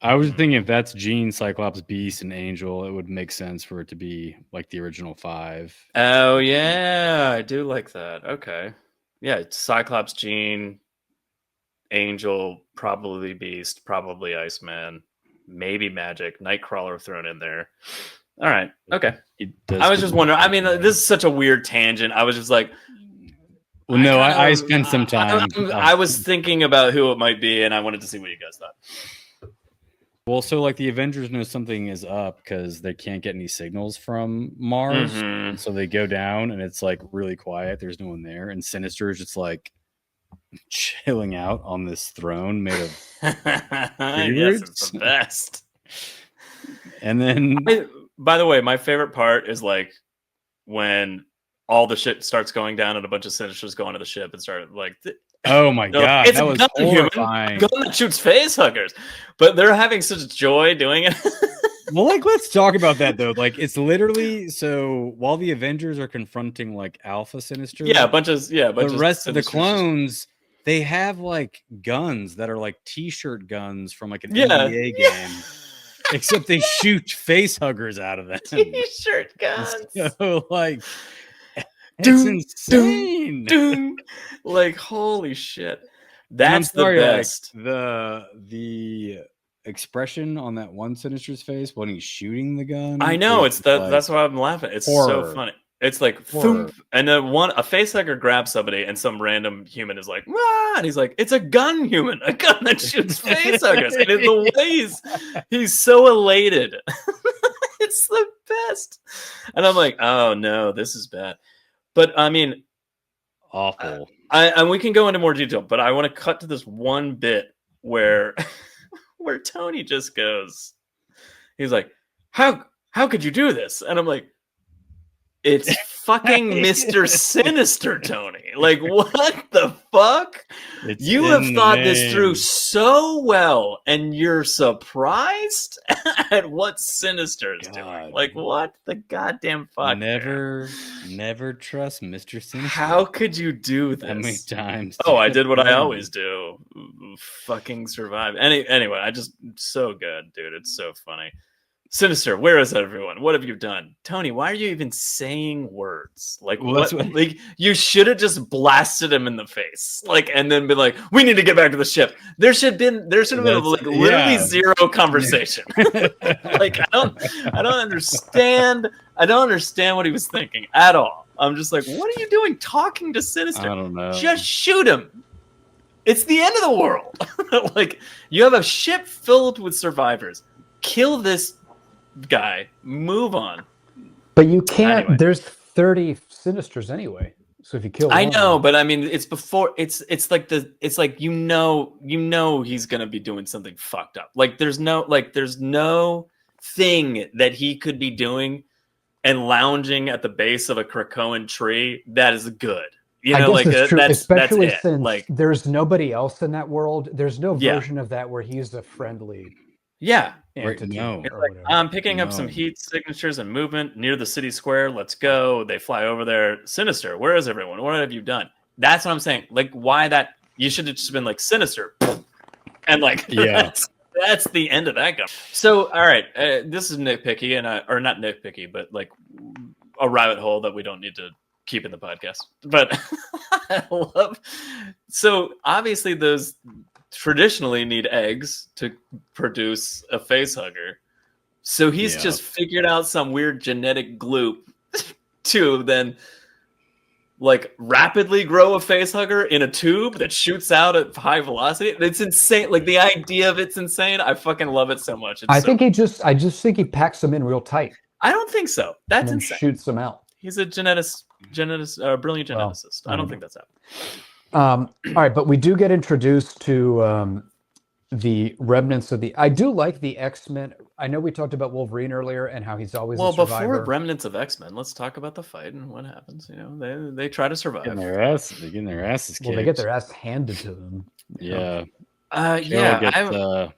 I was thinking if that's Jean, Cyclops, Beast, and Angel, it would make sense for it to be like the original 5. Oh yeah, I do like that. Okay, yeah, Cyclops, Jean, Angel, probably Beast, probably Iceman, maybe Magic, Nightcrawler thrown in there. All right, okay. I was just wondering. I mean, this is such a weird tangent. I was just like, well, no, I spent some time. I was thinking about who it might be, and I wanted to see what you guys thought. Well, so like the Avengers know something is up because they can't get any signals from Mars. Mm-hmm. So they go down and it's like really quiet. There's no one there. And Sinister is just like chilling out on this throne made of yes, it's the best. And then by the way, my favorite part is like when all the shit starts going down and a bunch of Sinisters go onto the ship and start like oh my god, that was horrifying. Gun that shoots face huggers, but they're having such joy doing it. Well, like let's talk about that though. Like it's literally so while the Avengers are confronting like Alpha Sinister, the rest of the clones they have like guns that are like T-shirt guns from like an NBA game, except they shoot face huggers out of them. T-shirt guns. So like. It's insane. Like holy shit. That's the best. Like, the expression on that one Sinister's face when he's shooting the gun. I know that's why I'm laughing. It's so funny. It's like and then a facehugger grabs somebody and some random human is like, ah! And he's like, it's a gun human, a gun that shoots facehuggers. And the way he's so elated. It's the best. And I'm like, oh no, this is bad. But I mean, awful. And we can go into more detail, but I want to cut to this one bit where Tony just goes, he's like, how could you do this? And I'm like, it's fucking Mr. Sinister, Tony. Like, what the fuck? You have thought this through so well, and you're surprised at what Sinister is doing. Like, what the goddamn fuck? Never trust Mr. Sinister. How could you do this? How many times? Oh, I did what I always do. Fucking survive. Anyway, so good, dude. It's so funny. Sinister, where is everyone? What have you done? Tony, why are you even saying words? Like, what? Like, you should have just blasted him in the face. Like, and then been like, we need to get back to the ship. There should have been like literally zero conversation. Like, I don't understand. I don't understand what he was thinking at all. I'm just like, what are you doing talking to Sinister? I don't know. Just shoot him. It's the end of the world. Like, you have a ship filled with survivors. Kill this guy, move on. But you can't. Anyway. There's 30 Sinisters anyway. So if you kill, I know, but I mean, it's before. It's like you know he's gonna be doing something fucked up. Like there's no thing that he could be doing and lounging at the base of a Krakoan tree that is good. You know, like that's true, especially that's since like there's nobody else in that world. There's no version of that where he's a friendly. Yeah. Entity I'm picking up some heat signatures and movement near the city square. Let's go. They fly over there. Sinister, where is everyone? What have you done? That's what I'm saying. Like, why that? You should have just been like Sinister, and like, that's the end of that guy. So, all right, this is nitpicky, or not nitpicky, but like a rabbit hole that we don't need to keep in the podcast. But I love. So obviously, those traditionally need eggs to produce a facehugger. So he's just figured out some weird genetic gloop to then like rapidly grow a facehugger in a tube that shoots out at high velocity. It's insane. Like the idea of it's insane. I fucking love it so much. I just think he packs them in real tight. I don't think so. That's insane. Shoots them out. He's a brilliant geneticist. I don't think that's happening. All right, but we do get introduced to the remnants of the. I do like the X-Men. I know we talked about Wolverine earlier and how he's always a survivor. Before remnants of X-Men, let's talk about the fight and what happens. You know, they try to survive. They're getting their asses kicked. Well, they get their ass handed to them. Yeah. Carol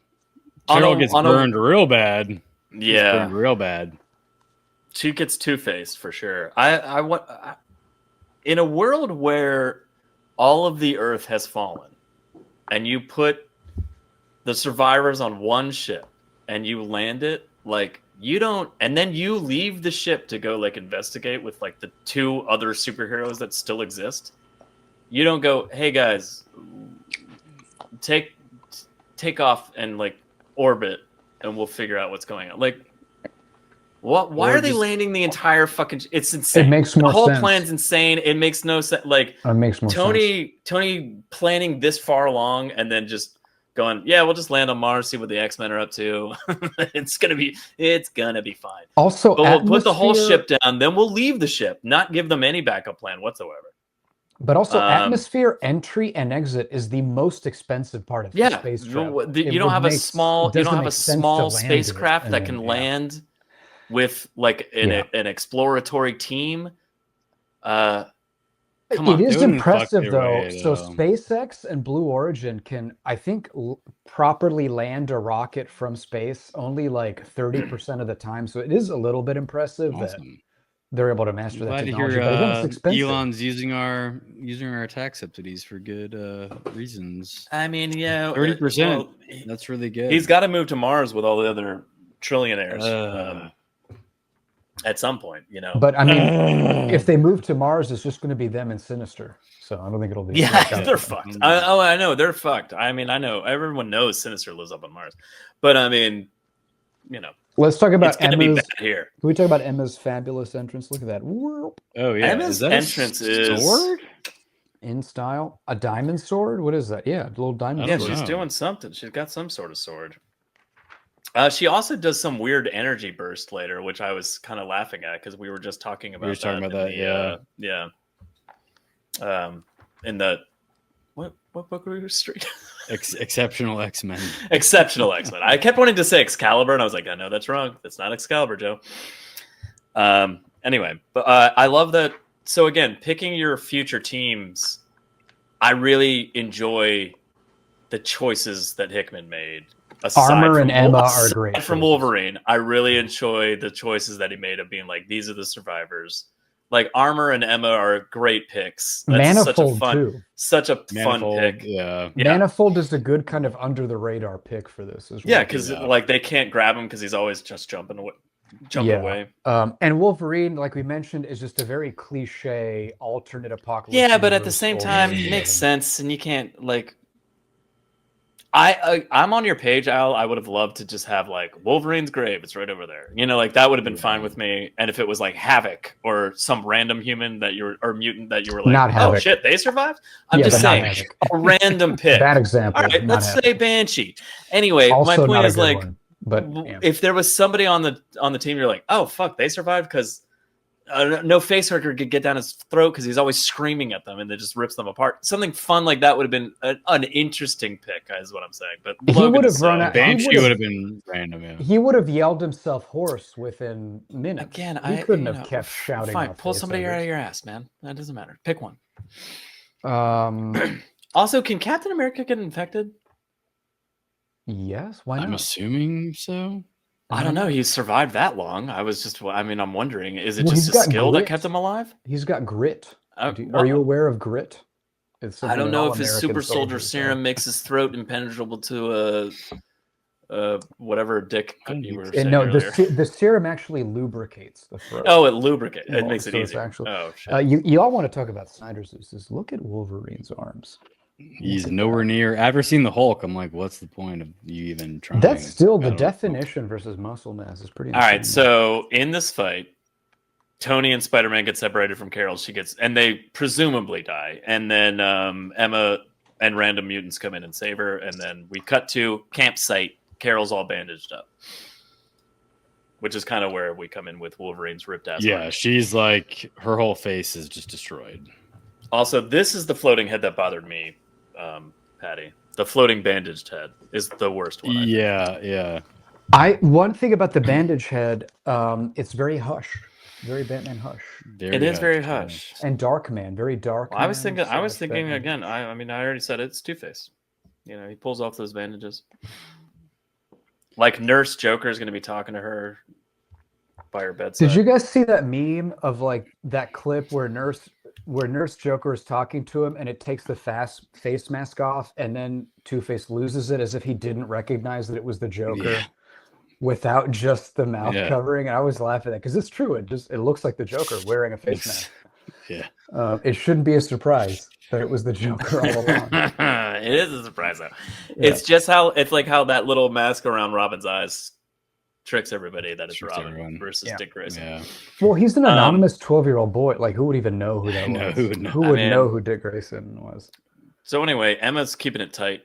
Gets burned real bad. Yeah, burned real bad. She gets two-faced for sure. In a world where all of the Earth has fallen, and you put the survivors on one ship, and you land it, like you don't, and then you leave the ship to go like investigate with like the two other superheroes that still exist. You don't go, hey guys, take off and like orbit, and we'll figure out what's going on. Like, what? Why are they landing the entire fucking? It's insane. It makes more sense. The whole sense. plan's insane. It makes no sense. Like, it makes more sense. Tony planning this far along and then just going, yeah, we'll just land on Mars, see what the X-Men are up to. It's gonna be fine. Also, but we'll put the whole ship down, then we'll leave the ship, not give them any backup plan whatsoever. But also, atmosphere entry and exit is the most expensive part of space travel. You don't have a small spacecraft that can land with like an exploratory team. It is impressive though. So SpaceX and Blue Origin can, I think, properly land a rocket from space only like 30% of the time. So it is a little bit impressive that they're able to master that technology. But it's expensive. Elon's using our attack subsidies for good reasons. I mean, yeah, 30%. That's really good. He's got to move to Mars with all the other trillionaires at some point, you know. But I mean, if they move to Mars, it's just going to be them and Sinister. So I don't think it'll be. Yeah, they're fucked. I know they're fucked. I mean, I know everyone knows Sinister lives up on Mars, but I mean, you know. Let's talk about Emma's. Be bad here. Can we talk about Emma's fabulous entrance? Look at that. Oh yeah, Emma's entrance is sword in style. A diamond sword. What is that? Yeah, a little diamond. Yeah, sword. she's doing something. She's got some sort of sword. She also does some weird energy burst later, which I was kind of laughing at because we were just talking about. In the what book were we street? Exceptional X-Men. Exceptional X-Men. I kept wanting to say Excalibur, and I was like, I know that's wrong. That's not Excalibur, Joe. Anyway, but I love that. So again, picking your future teams, I really enjoy the choices that Hickman made. Armor and Emma are great. From Wolverine, I really enjoy the choices that he made of being like, these are the survivors. Like Armor and Emma are great picks. That's Manifold such a fun pick. Yeah. Manifold is a good kind of under the radar pick for this as well. Yeah, because like they can't grab him because he's always just jumping away. And Wolverine, like we mentioned, is just a very cliche alternate apocalypse. Yeah, but at the same time, it makes sense, and you can't like. I'm on your page, Al. I would have loved to just have like Wolverine's grave. It's right over there. You know, like that would have been fine with me. And if it was like Havoc or some random human that or mutant that you were like, not Havoc. Oh shit, they survived. I'm just saying a random pick. Bad example. All right, let's say Banshee. Anyway, also my point is like, if there was somebody on the team, you're like, oh fuck, they survived because. No facehugger could get down his throat because he's always screaming at them and it just rips them apart. Something fun like that would have been an interesting pick, is what I'm saying. But he would have run out. Banshee would have been random. Yeah. He would have yelled himself hoarse within minutes. Again, he couldn't have kept shouting. Fine, pull somebody out of your ass, man. That doesn't matter. Pick one. Also, can Captain America get infected? Yes. Why not? I'm assuming so. I don't know. He's survived that long. I'm wondering, is it just a skill that kept him alive? He's got grit. Are you aware of grit? I don't know if his super soldier serum makes his throat impenetrable to whatever dick you were saying earlier. The serum actually lubricates the throat. Oh, it lubricates. It makes it easier. Oh, shit. You all want to talk about Snyder's Zeus. Look at Wolverine's arms. He's nowhere near. After seeing the Hulk, I'm like, what's the point of you even trying? That's still the definition versus muscle mass is pretty. All right, so in this fight, Tony and Spider-Man get separated from Carol. And they presumably die. And then Emma and random mutants come in and save her. And then we cut to campsite. Carol's all bandaged up, which is kind of where we come in with Wolverine's ripped ass. Yeah, she's like, her whole face is just destroyed. Also, this is the floating head that bothered me. Patty. The floating bandaged head is the worst one. Yeah. One thing about the bandage head, it's very Hush, very Batman Hush. It is very Hush and Darkman, very dark. Well, I was thinking again. I mean, I already said it's Two-Face. You know, he pulls off those bandages. Like Nurse Joker is going to be talking to her by her bedside. Did you guys see that meme of like that clip where Nurse Joker is talking to him and it takes the face mask off and then Two-Face loses it as if he didn't recognize that it was the Joker without just the mouth covering? And I was laughing at that because it's true. It looks like the Joker wearing a face mask. Yeah. It shouldn't be a surprise that it was the Joker all along. It is a surprise though. Yeah. It's just how that little mask around Robin's eyes tricks everybody that it's Robin versus Dick Grayson. Yeah. Well, he's an anonymous 12-year-old boy. Like, who would even know who that was? Who would know who Dick Grayson was? So anyway, Emma's keeping it tight,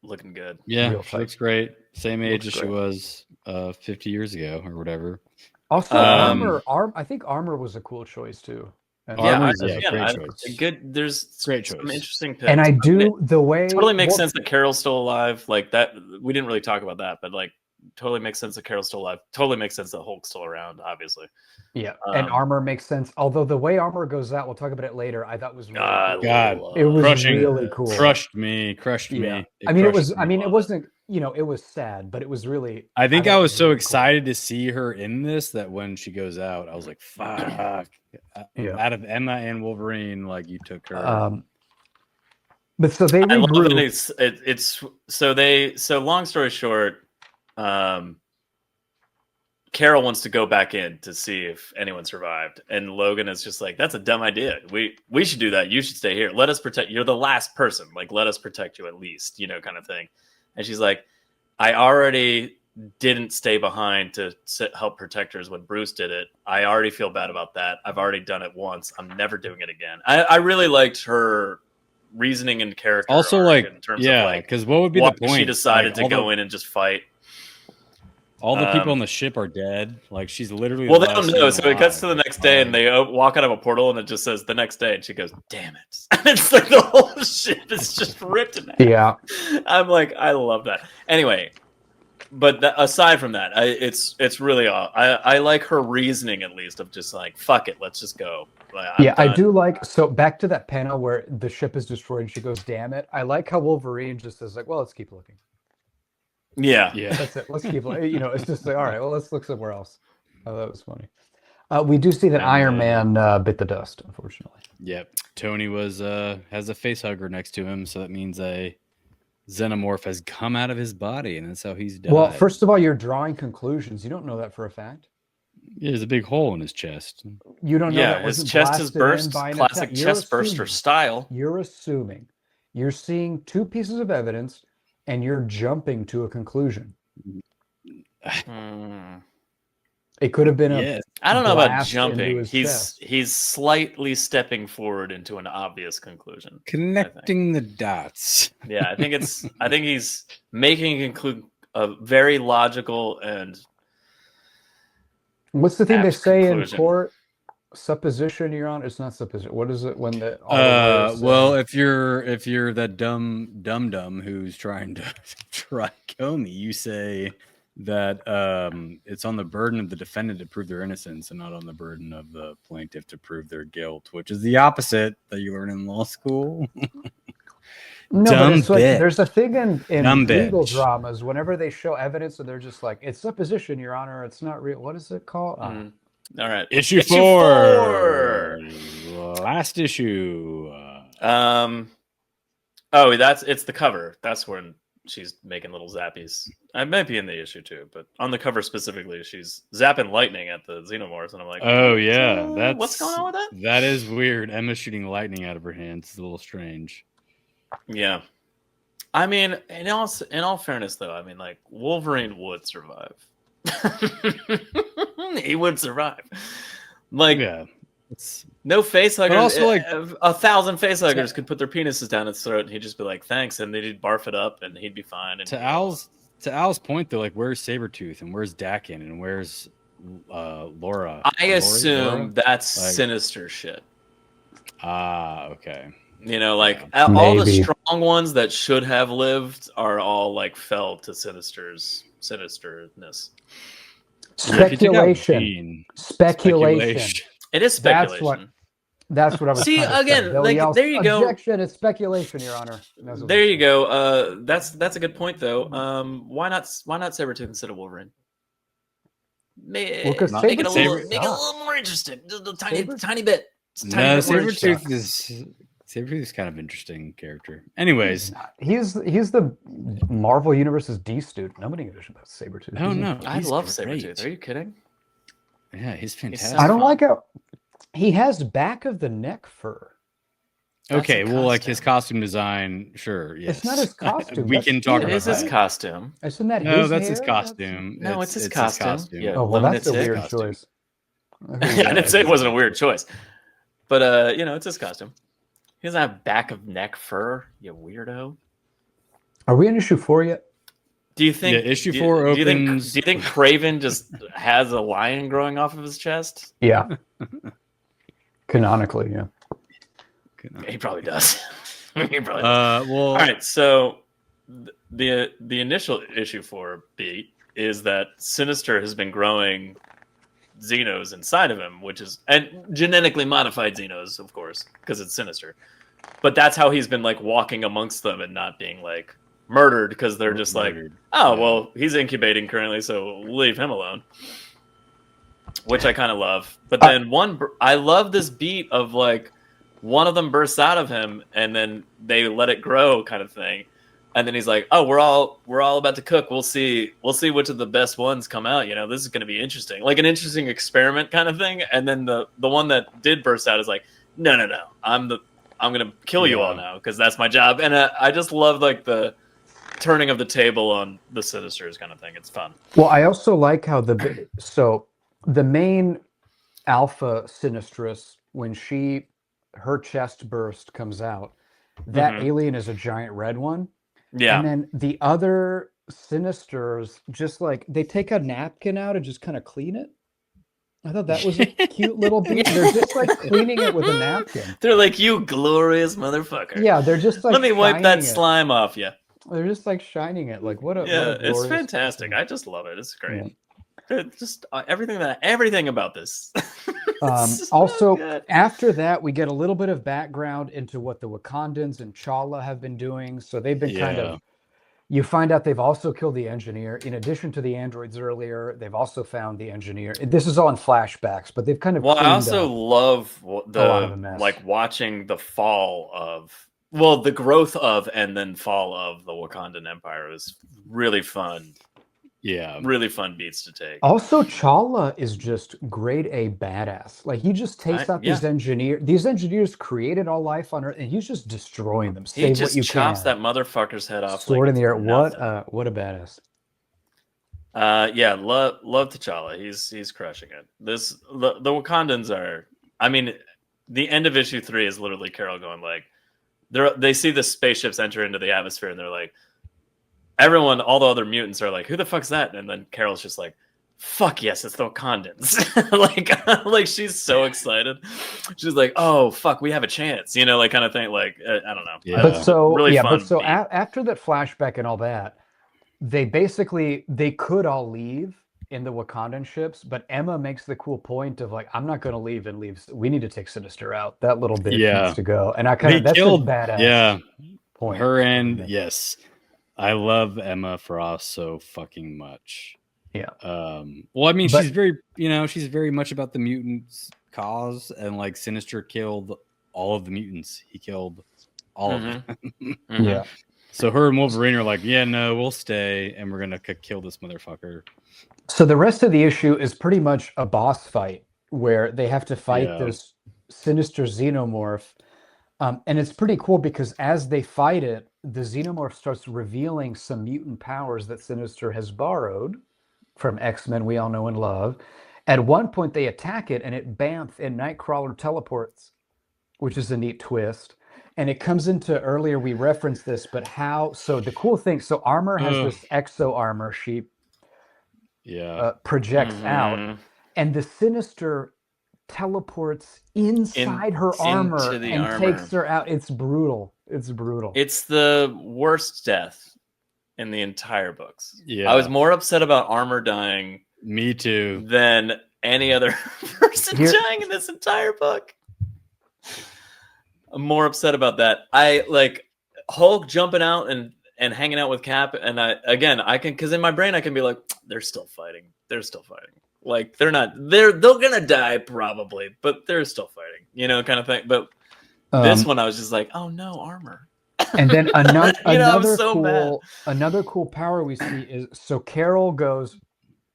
looking good. Yeah, she looks great. Same age as she was 50 years ago or whatever. Also, I think Armor was a cool choice too. Great choice. There's great some choice. Interesting picks. And I do the way totally makes sense that Carol's still alive. Like that, we didn't really talk about that, but like totally makes sense that Carol's still alive. Totally makes sense that Hulk's still around. Obviously, yeah. And Armor makes sense. Although the way Armor goes out, we'll talk about it later. I thought was really cool. It was really cool. Crushed me. It wasn't. It was sad, but it was really. I think I was so excited to see her in this that when she goes out, I was like, "Fuck!" Out of Emma and Wolverine, like you took her. But so they regrew. So long story short, Carol wants to go back in to see if anyone survived, and Logan is just like, "That's a dumb idea. We should do that. You should stay here. Let us protect. You're the last person. Like, let us protect you at least. Kind of thing." And she's like, "I already didn't stay behind to help protectors when Bruce did it. I already feel bad about that. I've already done it once. I'm never doing it again." I really liked her reasoning and character. Also, like, in terms of like, because what would be the point? She decided to go in and just fight. All the people on the ship are dead. Like, she's literally. Well, they don't know. So it cuts to the next day, and they walk out of a portal, and it just says the next day, and she goes, "Damn it!" And it's like the whole ship is just ripped in half. Yeah, I'm like, I love that. Anyway, but aside from that, it's really I like her reasoning at least of just like, fuck it, let's just go. I do like. So back to that panel where the ship is destroyed, and she goes, "Damn it!" I like how Wolverine just is like, "Well, let's keep looking." Yeah, that's it. Let's keep. It's just like, all right. Well, let's look somewhere else. Oh, that was funny. We do see that Iron Man bit the dust, unfortunately. Yep. Tony has a face hugger next to him, so that means a xenomorph has come out of his body, and that's how he's died. Well, first of all, you're drawing conclusions. You don't know that for a fact. Yeah, there's a big hole in his chest. You don't know that his chest is burst. Classic chest burster style. You're assuming. You're seeing two pieces of evidence, and you're jumping to a conclusion. It could have been I don't know about jumping. He's slightly stepping forward into an obvious conclusion. Connecting the dots. Yeah, I think he's making a very logical and. What's the thing they say in court? Supposition, you're on. It's not supposition. What is it when the? Well, if you're that dumb who's trying to kill me, you say that it's on the burden of the defendant to prove their innocence and not on the burden of the plaintiff to prove their guilt, which is the opposite that you learn in law school. No, but it's like, there's a thing in legal dramas whenever they show evidence and they're just like, it's supposition, Your Honor. It's not real. What is it called? All right. Issue 4. Last issue. It's the cover. That's when she's making little zappies. I might be in the issue too, but on the cover specifically, she's zapping lightning at the Xenomorphs, and I'm like, oh yeah, what's going on with that? That is weird. Emma's shooting lightning out of her hands. It's a little strange. Yeah. I mean, in all fairness though, I mean, like, Wolverine would survive. He would survive. Like, no face huggers. Also, like, 1,000 face huggers could put their penises down his throat, and he'd just be like, "Thanks," and they'd barf it up, and he'd be fine. And to Al's point, though, like, where's Sabretooth and where's Dakin and where's Laura? I assume that's like, Sinister shit. Okay. All the strong strong ones that should have lived are all like fell to sinisterness. Speculation. It is speculation. That's what I was See, trying to again, say. like, Yells, there you go. Objection, it's speculation, Your Honor. There you go. That's a good point, though. Why not Sabretooth instead of Wolverine? Make it a little more interesting. Just a tiny bit. Sabretooth is kind of interesting character. Anyways, he's the Marvel Universe's D student. Nobody gives about Sabretooth. Oh no, I love Sabretooth. Are you kidding? Yeah, he's fantastic. I don't like how he has back of the neck fur. Okay, well, like his costume design, sure. Yes. It's not his costume. We can talk about it. It is his costume. Isn't that no, his that's hair? his costume. No, it's his costume. Yeah, oh, well, that's a weird choice. I didn't say it wasn't a weird choice. But, it's his costume. He doesn't have back of neck fur, you weirdo. Are we in issue 4 yet? Do you think issue 4 opens? Do you think Kraven just has a lion growing off of his chest? Yeah. Canonically, yeah. He probably does. He probably does. Well, all right. So the initial issue 4 beat is that Sinister has been growing Xenos inside of him, and genetically modified Xenos, of course, because it's Sinister. But that's how he's been like walking amongst them and not being like murdered, because they're just murdered. Well, he's incubating currently, so leave him alone. Which I kind of love. But then I love this beat of like one of them bursts out of him and then they let it grow, kind of thing. And then he's like, "Oh, we're all about to cook. We'll see which of the best ones come out. This is going to be interesting, like an interesting experiment kind of thing." And then the one that did burst out is like, "No, I'm going to kill you all now because that's my job." And I just love like the turning of the table on the Sinisters kind of thing. It's fun. Well, I also like how the main Alpha Sinistress, when her chest burst comes out, that alien is a giant red one. Yeah. And then the other Sinisters just like they take a napkin out and just kind of clean it. I thought that was a cute little beat. They're just like cleaning it with a napkin. They're like, "You glorious motherfucker." Yeah, they're just like, "Let me wipe that slime off you." They're just like shining it. Like what a it's fantastic. I just love it. It's great. Yeah. Just everything about this. Also, after that, we get a little bit of background into what the Wakandans and Chala have been doing. So they've been kind of. You find out they've also killed the engineer. In addition to the androids earlier, they've also found the engineer. This is all in flashbacks, but they've kind of. Well, I also love watching the fall of. Well, the growth of and then fall of the Wakandan Empire was really fun. Yeah. Really fun beats to take. Also, Chala is just grade A badass. Like, he just takes out these engineers. These engineers created all life on Earth, and he's just destroying them. He just chops that motherfucker's head off. Sword in the air. What a badass. Love T'Challa. He's crushing it. The Wakandans are... I mean, the end of issue 3 is literally Carol going like... They see the spaceships enter into the atmosphere, and they're like... all the other mutants are like, "Who the fuck's that?" And then Carol's just like, "Fuck yes, it's the Wakandans." like she's so excited. She's like, "Oh fuck, we have a chance," like kind of thing. Like I don't know. Yeah. But so after that flashback and all that, they could all leave in the Wakandan ships, but Emma makes the cool point of like, "I'm not going to leave and leave. We need to take Sinister out. That little bitch needs to go." And I kind of that's killed, a badass. Yeah, point. Her and yes. I love Emma Frost so fucking much. Yeah. Well, I mean, she's very much about the mutants' cause, and like Sinister killed all of the mutants. He killed all of them. Yeah. So her and Wolverine are like, "Yeah, no, we'll stay, and we're gonna kill this motherfucker." So the rest of the issue is pretty much a boss fight where they have to fight this Sinister Xenomorph. And it's pretty cool because as they fight it, the Xenomorph starts revealing some mutant powers that Sinister has borrowed from X-Men we all know and love. At one point, they attack it, and it bamf, and Nightcrawler teleports, which is a neat twist. And it comes into earlier, we referenced this, but so the cool thing, so Armor has this exo armor she projects out, and the Sinister teleports inside her armor and takes her out. It's brutal. It's brutal. It's the worst death in the entire books. Yeah. I was more upset about Armor dying. Me too. Than any other person dying in this entire book. I'm more upset about that. I like Hulk jumping out and hanging out with Cap, and I can, because in my brain I can be like, they're still fighting. Like they're gonna die probably, but they're still fighting, kind of thing. But this one I was just like, oh no, Armor. And then another so cool power we see is, so Carol goes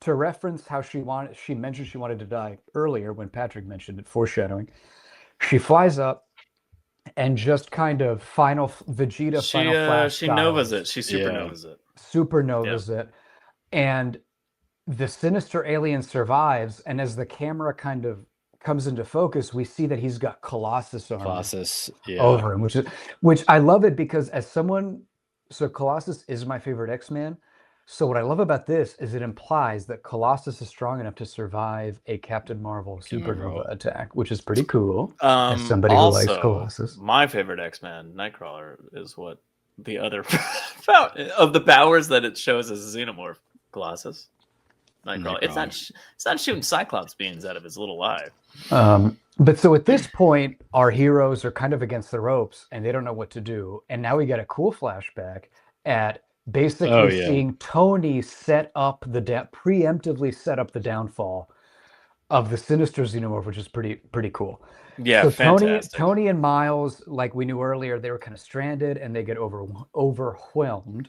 to reference how she mentioned she wanted to die earlier when Patrick mentioned it, foreshadowing. She flies up and just kind of Vegeta final flash. She novas it. She supernovas it. Supernovas it. And the sinister alien survives, and as the camera kind of comes into focus, we see that he's got Colossus armor over him, which I love it, because so Colossus is my favorite X-Man. So what I love about this is it implies that Colossus is strong enough to survive a Captain Marvel supernova attack, which is pretty cool. As somebody who likes Colossus. My favorite X-Man, Nightcrawler, is what the other of the powers that it shows as a xenomorph. Colossus. Nightcrawler. It's not shooting Cyclops beams out of his little eye. But so at this point, our heroes are kind of against the ropes and they don't know what to do. And now we get a cool flashback at basically seeing Tony preemptively set up the downfall of the sinister xenomorph, which is pretty cool. Yeah, so fantastic. Tony and Miles, like we knew earlier, they were kind of stranded and they get overwhelmed.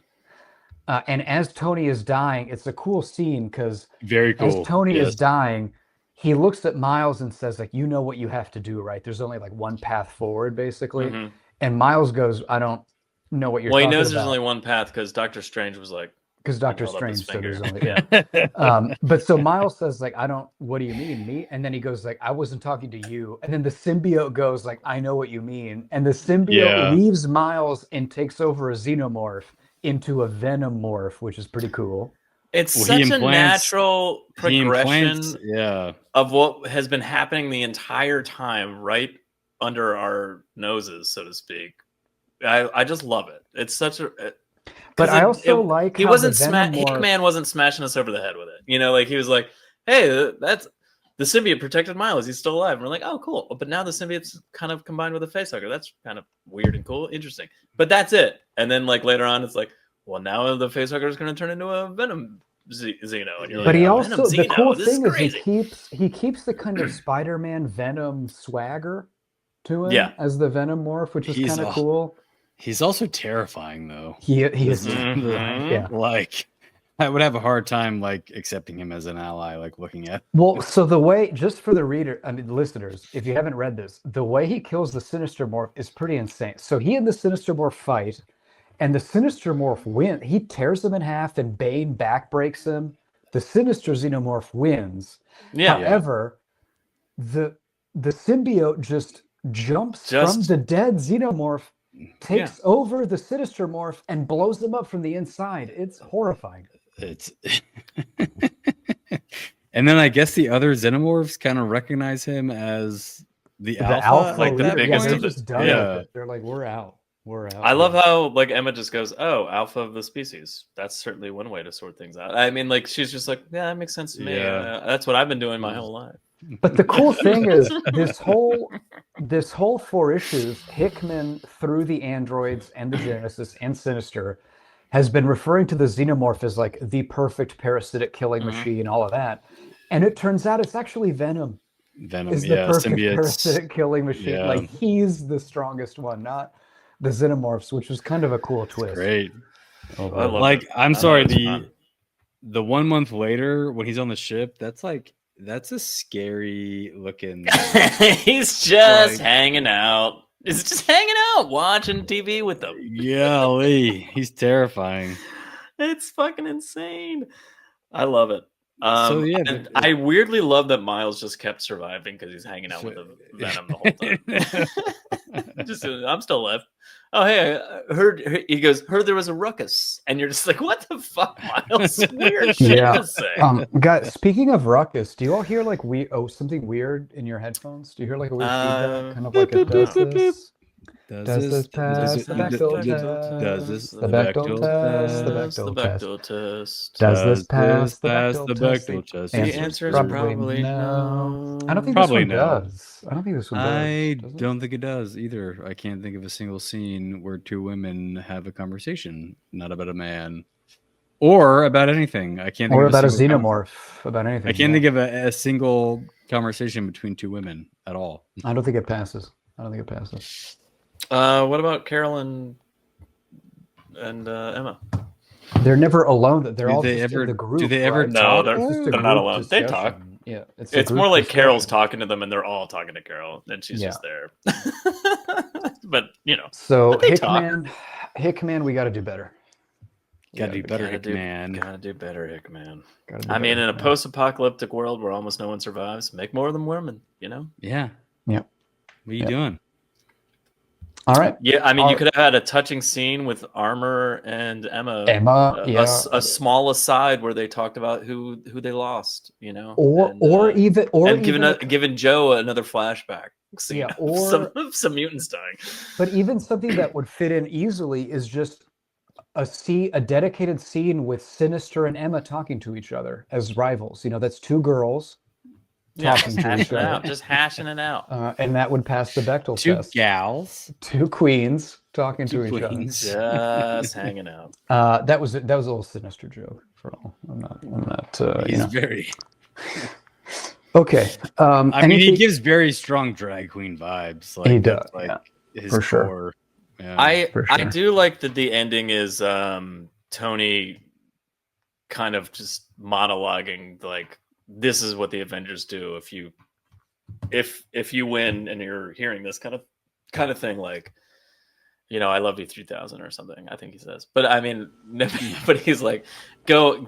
And as Tony is dying, it's a cool scene because as Tony is dying, he looks at Miles and says, like, you know what you have to do, right? There's only like one path forward, basically. Mm-hmm. And Miles goes, I don't know what you're talking about. Well, he knows there's only one path because Doctor Strange was like, because Doctor Strange said there's only but so Miles says, like, what do you mean, me? And then he goes like, I wasn't talking to you. And then the symbiote goes like, I know what you mean. And the symbiote leaves Miles and takes over a xenomorph into a venomorph, which is pretty cool. It's such a natural progression of what has been happening the entire time right under our noses, so to speak. I just love it. It's such a... But I also like he wasn't Hickman wasn't smashing us over the head with it. Like he was like, hey, that's... The symbiote protected Miles. He's still alive. And we're like, oh, cool. But now the symbiote's kind of combined with a facehugger. That's kind of weird and cool. Interesting. But that's it. And then like later on, it's like, well, now the facehugger is going to turn into a Venom Xeno. And you're but like, he also, the cool thing is he keeps the kind of Spider-Man Venom swagger to him as the Venomorph, which is kind of cool. He's also terrifying, though. He is. Yeah. Like, I would have a hard time like accepting him as an ally, like looking at. Well, so the way, just for the listeners, if you haven't read this, the way he kills the Sinister Morph is pretty insane. So he and the Sinister Morph fight, and the Sinister Morph wins. He tears them in half, and Bane backbreaks him. The Sinister Xenomorph wins. Yeah. However, the symbiote just jumps from the dead Xenomorph, takes over the Sinister Morph, and blows them up from the inside. It's horrifying. It's and then I guess the other Xenomorphs kind of recognize him as the alpha, like the biggest of the. They're like, we're out. I love how like Emma just goes, "Oh, alpha of the species." That's certainly one way to sort things out. I mean, like she's just like, "Yeah, that makes sense to me. That's what I've been doing my whole life." But the cool thing is this whole 4 issues, Hickman through the androids and the Genesis and Sinister has been referring to the Xenomorph as like the perfect parasitic killing machine, all of that. And it turns out it's actually Venom. Venom is the perfect symbiotes. Parasitic killing machine. Yeah. Like he's the strongest one, not the Xenomorphs, which was kind of a cool twist. Great. Like, I'm sorry, the 1 month later when he's on the ship, that's a scary looking. He's just hanging out. He's just hanging out, watching TV with them. Yeah, he's terrifying. It's fucking insane. I love it. And I weirdly love that Miles just kept surviving because he's hanging out with the Venom the whole time. I'm still left. Oh, hey, I heard there was a ruckus. And you're just like, what the fuck, Miles? Weird shit to say. Guys, speaking of ruckus, do you all hear like something weird in your headphones? Do you hear like a weird feedback? Kind of like a does this? Does this pass the Bechdel test? Does this The Bechdel test? The Bechdel test. Does this pass the Bechdel test? The answer is probably no. I don't think Probably this one no. does. I don't think this one does. I Does it? don't think it does either. I can't think of a single scene where two women have a conversation, not about a man or about anything. I can't think Or of about a single xenomorph, about anything. I can't think of a single conversation between two women at all. I don't think it passes. What about Carol and Emma? They're never alone. They're Do all they just ever- in the group. do they ever right? No, talk? It's just a they're not group alone. They talk. discussion. Yeah, It's a more group like Carol's discussion. talking to them, and they're all talking to Carol, and she's just there. But So but they talk. Hickman, we got to do better. Gotta do better, Gotta Hickman. Gotta do better, Hickman. Gotta do I mean, better, in a man. post-apocalyptic world where almost no one survives, make more of them women. Yeah. Yeah. What are you doing? All right. Yeah, I mean, you could have had a touching scene with Armor and Emma. A small aside where they talked about who they lost, or given Joe another flashback scene. Yeah, of some mutants dying. But even something that would fit in easily is just a dedicated scene with Sinister and Emma talking to each other as rivals. That's two girls talking to each other, just hashing it out, and that would pass the Bechdel test. Two gals, two queens talking to each other, just hanging out. That was a little Sinister joke for all. I'm not. He's very. Okay. I mean, he gives very strong drag queen vibes. Like, he does, his for sure. core. Yeah. I do like that the ending is Tony kind of just monologuing like, this is what the Avengers do if you win and you're hearing this kind of thing, like, I love you 3000 or something, I think he says. But I mean, but he's like, go,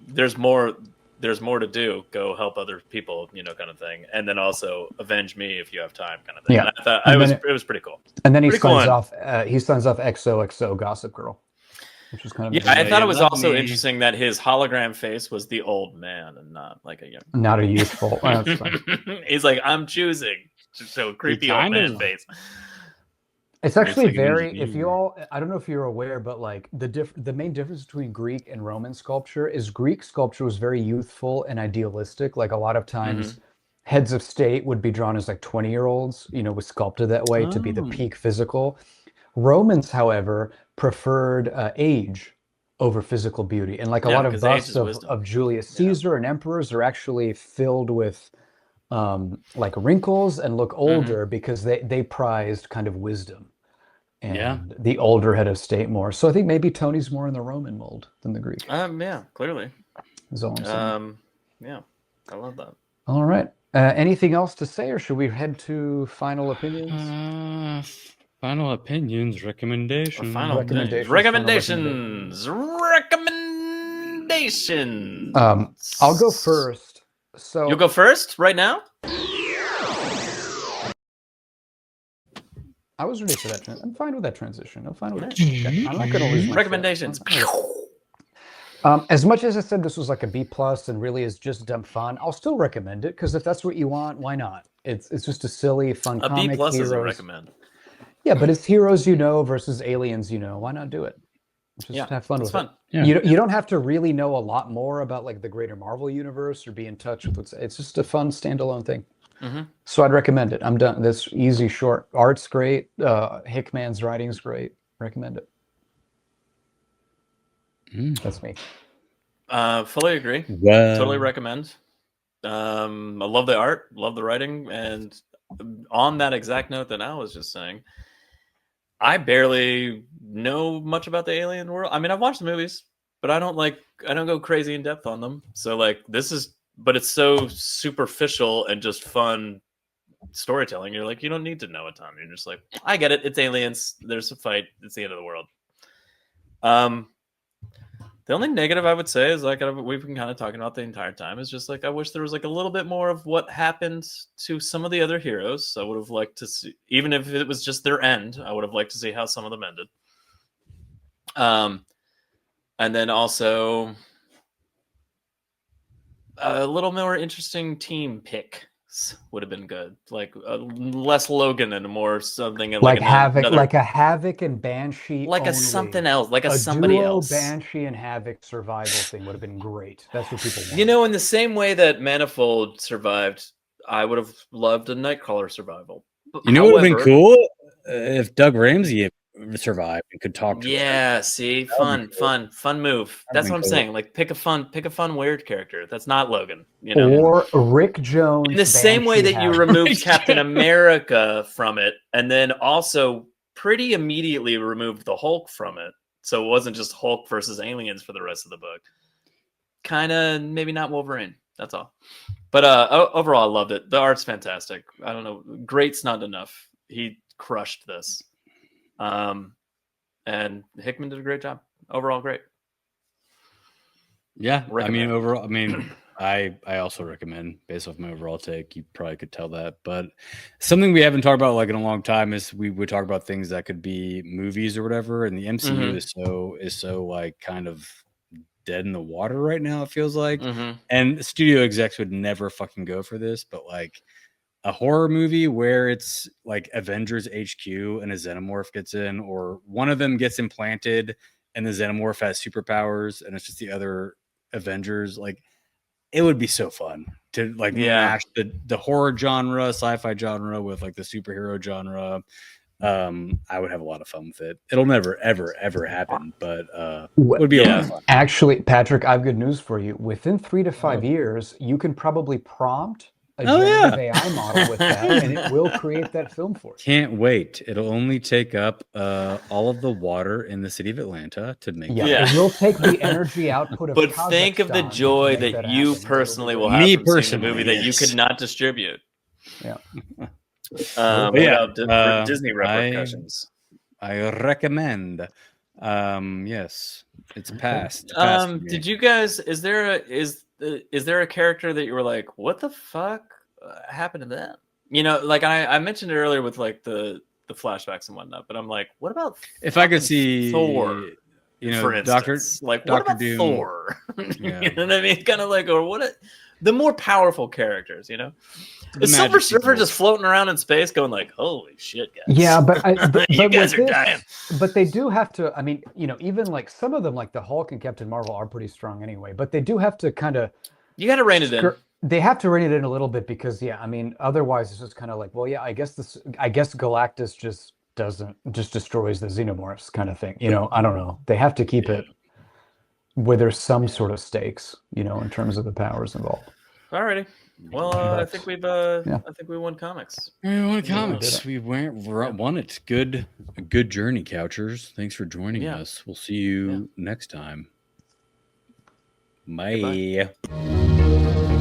there's more to do, go help other people, kind of thing, and then also avenge me if you have time, kind of thing. Yeah. And I thought it was pretty cool. And then he signs off XOXO Gossip Girl, which was kind of I thought it was also interesting that his hologram face was the old man and not like a young, not a youthful. That's fine. He's like, I'm choosing, so creepy old man face. It's actually if you all, I don't know if you're aware, but like the main difference between Greek and Roman sculpture is Greek sculpture was very youthful and idealistic. Like a lot of times heads of state would be drawn as like 20-year-olds, was sculpted that way to be the peak physical. Romans, however, preferred age over physical beauty. And like a lot of busts of Julius Caesar and emperors are actually filled with like wrinkles and look older because they prized kind of wisdom and the older head of state more. So I think maybe Tony's more in the Roman mold than the Greek. Yeah, clearly. Is all I'm saying. Yeah, I love that. All right. Anything else to say, or should we head to final opinions? Final opinions, recommendations. Recommendations. I'll go first. So you'll go first right now? I was ready for that. I'm fine with that transition. I'm fine with that. I'm not going to lose my recommendations. As much as I said this was like a B+ and really is just dumb fun, I'll still recommend it because if that's what you want, why not? It's just a silly, fun comic. A B+ is a recommend. Yeah, but it's heroes versus aliens Why not do it? Just have fun with it. Yeah. You don't have to really know a lot more about like the greater Marvel universe or be in touch with it's just a fun standalone thing. So I'd recommend it. I'm done. This easy, short. Art's great. Hickman's writing's great. Recommend it. That's me. Fully agree. Totally recommend. I love the art, love the writing, and on that exact note that Al was just saying, I barely know much about the alien world. I mean, I've watched the movies, but I don't go crazy in depth on them. So like but it's so superficial and just fun storytelling. You're like, you don't need to know a ton. You're just like, I get it. It's aliens. There's a fight. It's the end of the world. The only negative I would say is like we've been kind of talking about the entire time is just like I wish there was like a little bit more of what happened to some of the other heroes. I would have liked to see, even if it was just their end, I would have liked to see how some of them ended. And then also a little more interesting team pick would have been good. Like less Logan and more something like Havoc, like a Havoc and Banshee, like only. a something else, like a somebody duo else. Banshee and Havoc survival thing would have been great. That's what people want. You know, in the same way that Manifold survived, I would have loved a Nightcrawler survival. You know what would have been cool if Doug Ramsey survived and could talk to him. See, fun move. That's what I'm saying. Like pick a fun weird character. That's not Logan, you know. Or Rick Jones. In the same way that you removed Captain America from it, and then also pretty immediately removed the Hulk from it. So it wasn't just Hulk versus aliens for the rest of the book. Kind of maybe not Wolverine. That's all. But overall, I loved it. The art's fantastic. I don't know. Great's not enough. He crushed this. And Hickman did a great job. Overall, great. Yeah. Recommend. Overall, I also recommend, based off my overall take. You probably could tell that. But something we haven't talked about like in a long time is we would talk about things that could be movies or whatever. And the MCU is so like kind of dead in the water right now, it feels like. And studio execs would never fucking go for this, but like a horror movie where it's like Avengers HQ and a Xenomorph gets in, or one of them gets implanted and the Xenomorph has superpowers and it's just the other Avengers, like it would be so fun to like mash the horror genre, sci-fi genre with like the superhero genre. I would have a lot of fun with it. It'll never, ever happen, but it would be a lot of fun. Actually, Patrick, I have good news for you. Within 3 to 5 years, you can probably prompt a generative AI model with that, and it will create that film for you. Can't wait. It'll only take up all of the water in the city of Atlanta to make it. It will take the energy output of But think of the joy that you personally will have from seeing the movie that you could not distribute. Yeah. Disney repercussions. I recommend. Yes, it's past. Did you guys? Is there a character that you were like, what the fuck happened to them? You know, like I mentioned it earlier with like the flashbacks and whatnot, but I'm like, what about if I could see Thor? You know, for instance, Doctor what about Doom. Thor? You know what I mean? Kind of like, or the more powerful characters, you know. Is Silver Surfer just floating around in space going like, holy shit, guys. Yeah, but you guys are dying. But they do have to, I mean, you know, even like some of them, like the Hulk and Captain Marvel are pretty strong anyway, but they do have to kind of... You got to rein it in. They have to rein it in a little bit because, I mean, otherwise it's just kind of like, well, I guess Galactus just destroys the Xenomorphs kind of thing. You know, I don't know. They have to keep it where there's some sort of stakes, you know, in terms of the powers involved. Alrighty. Well, I think we won comics. We won comics. We won it. Good journey, Couchers. Thanks for joining us. We'll see you next time. Bye. Goodbye.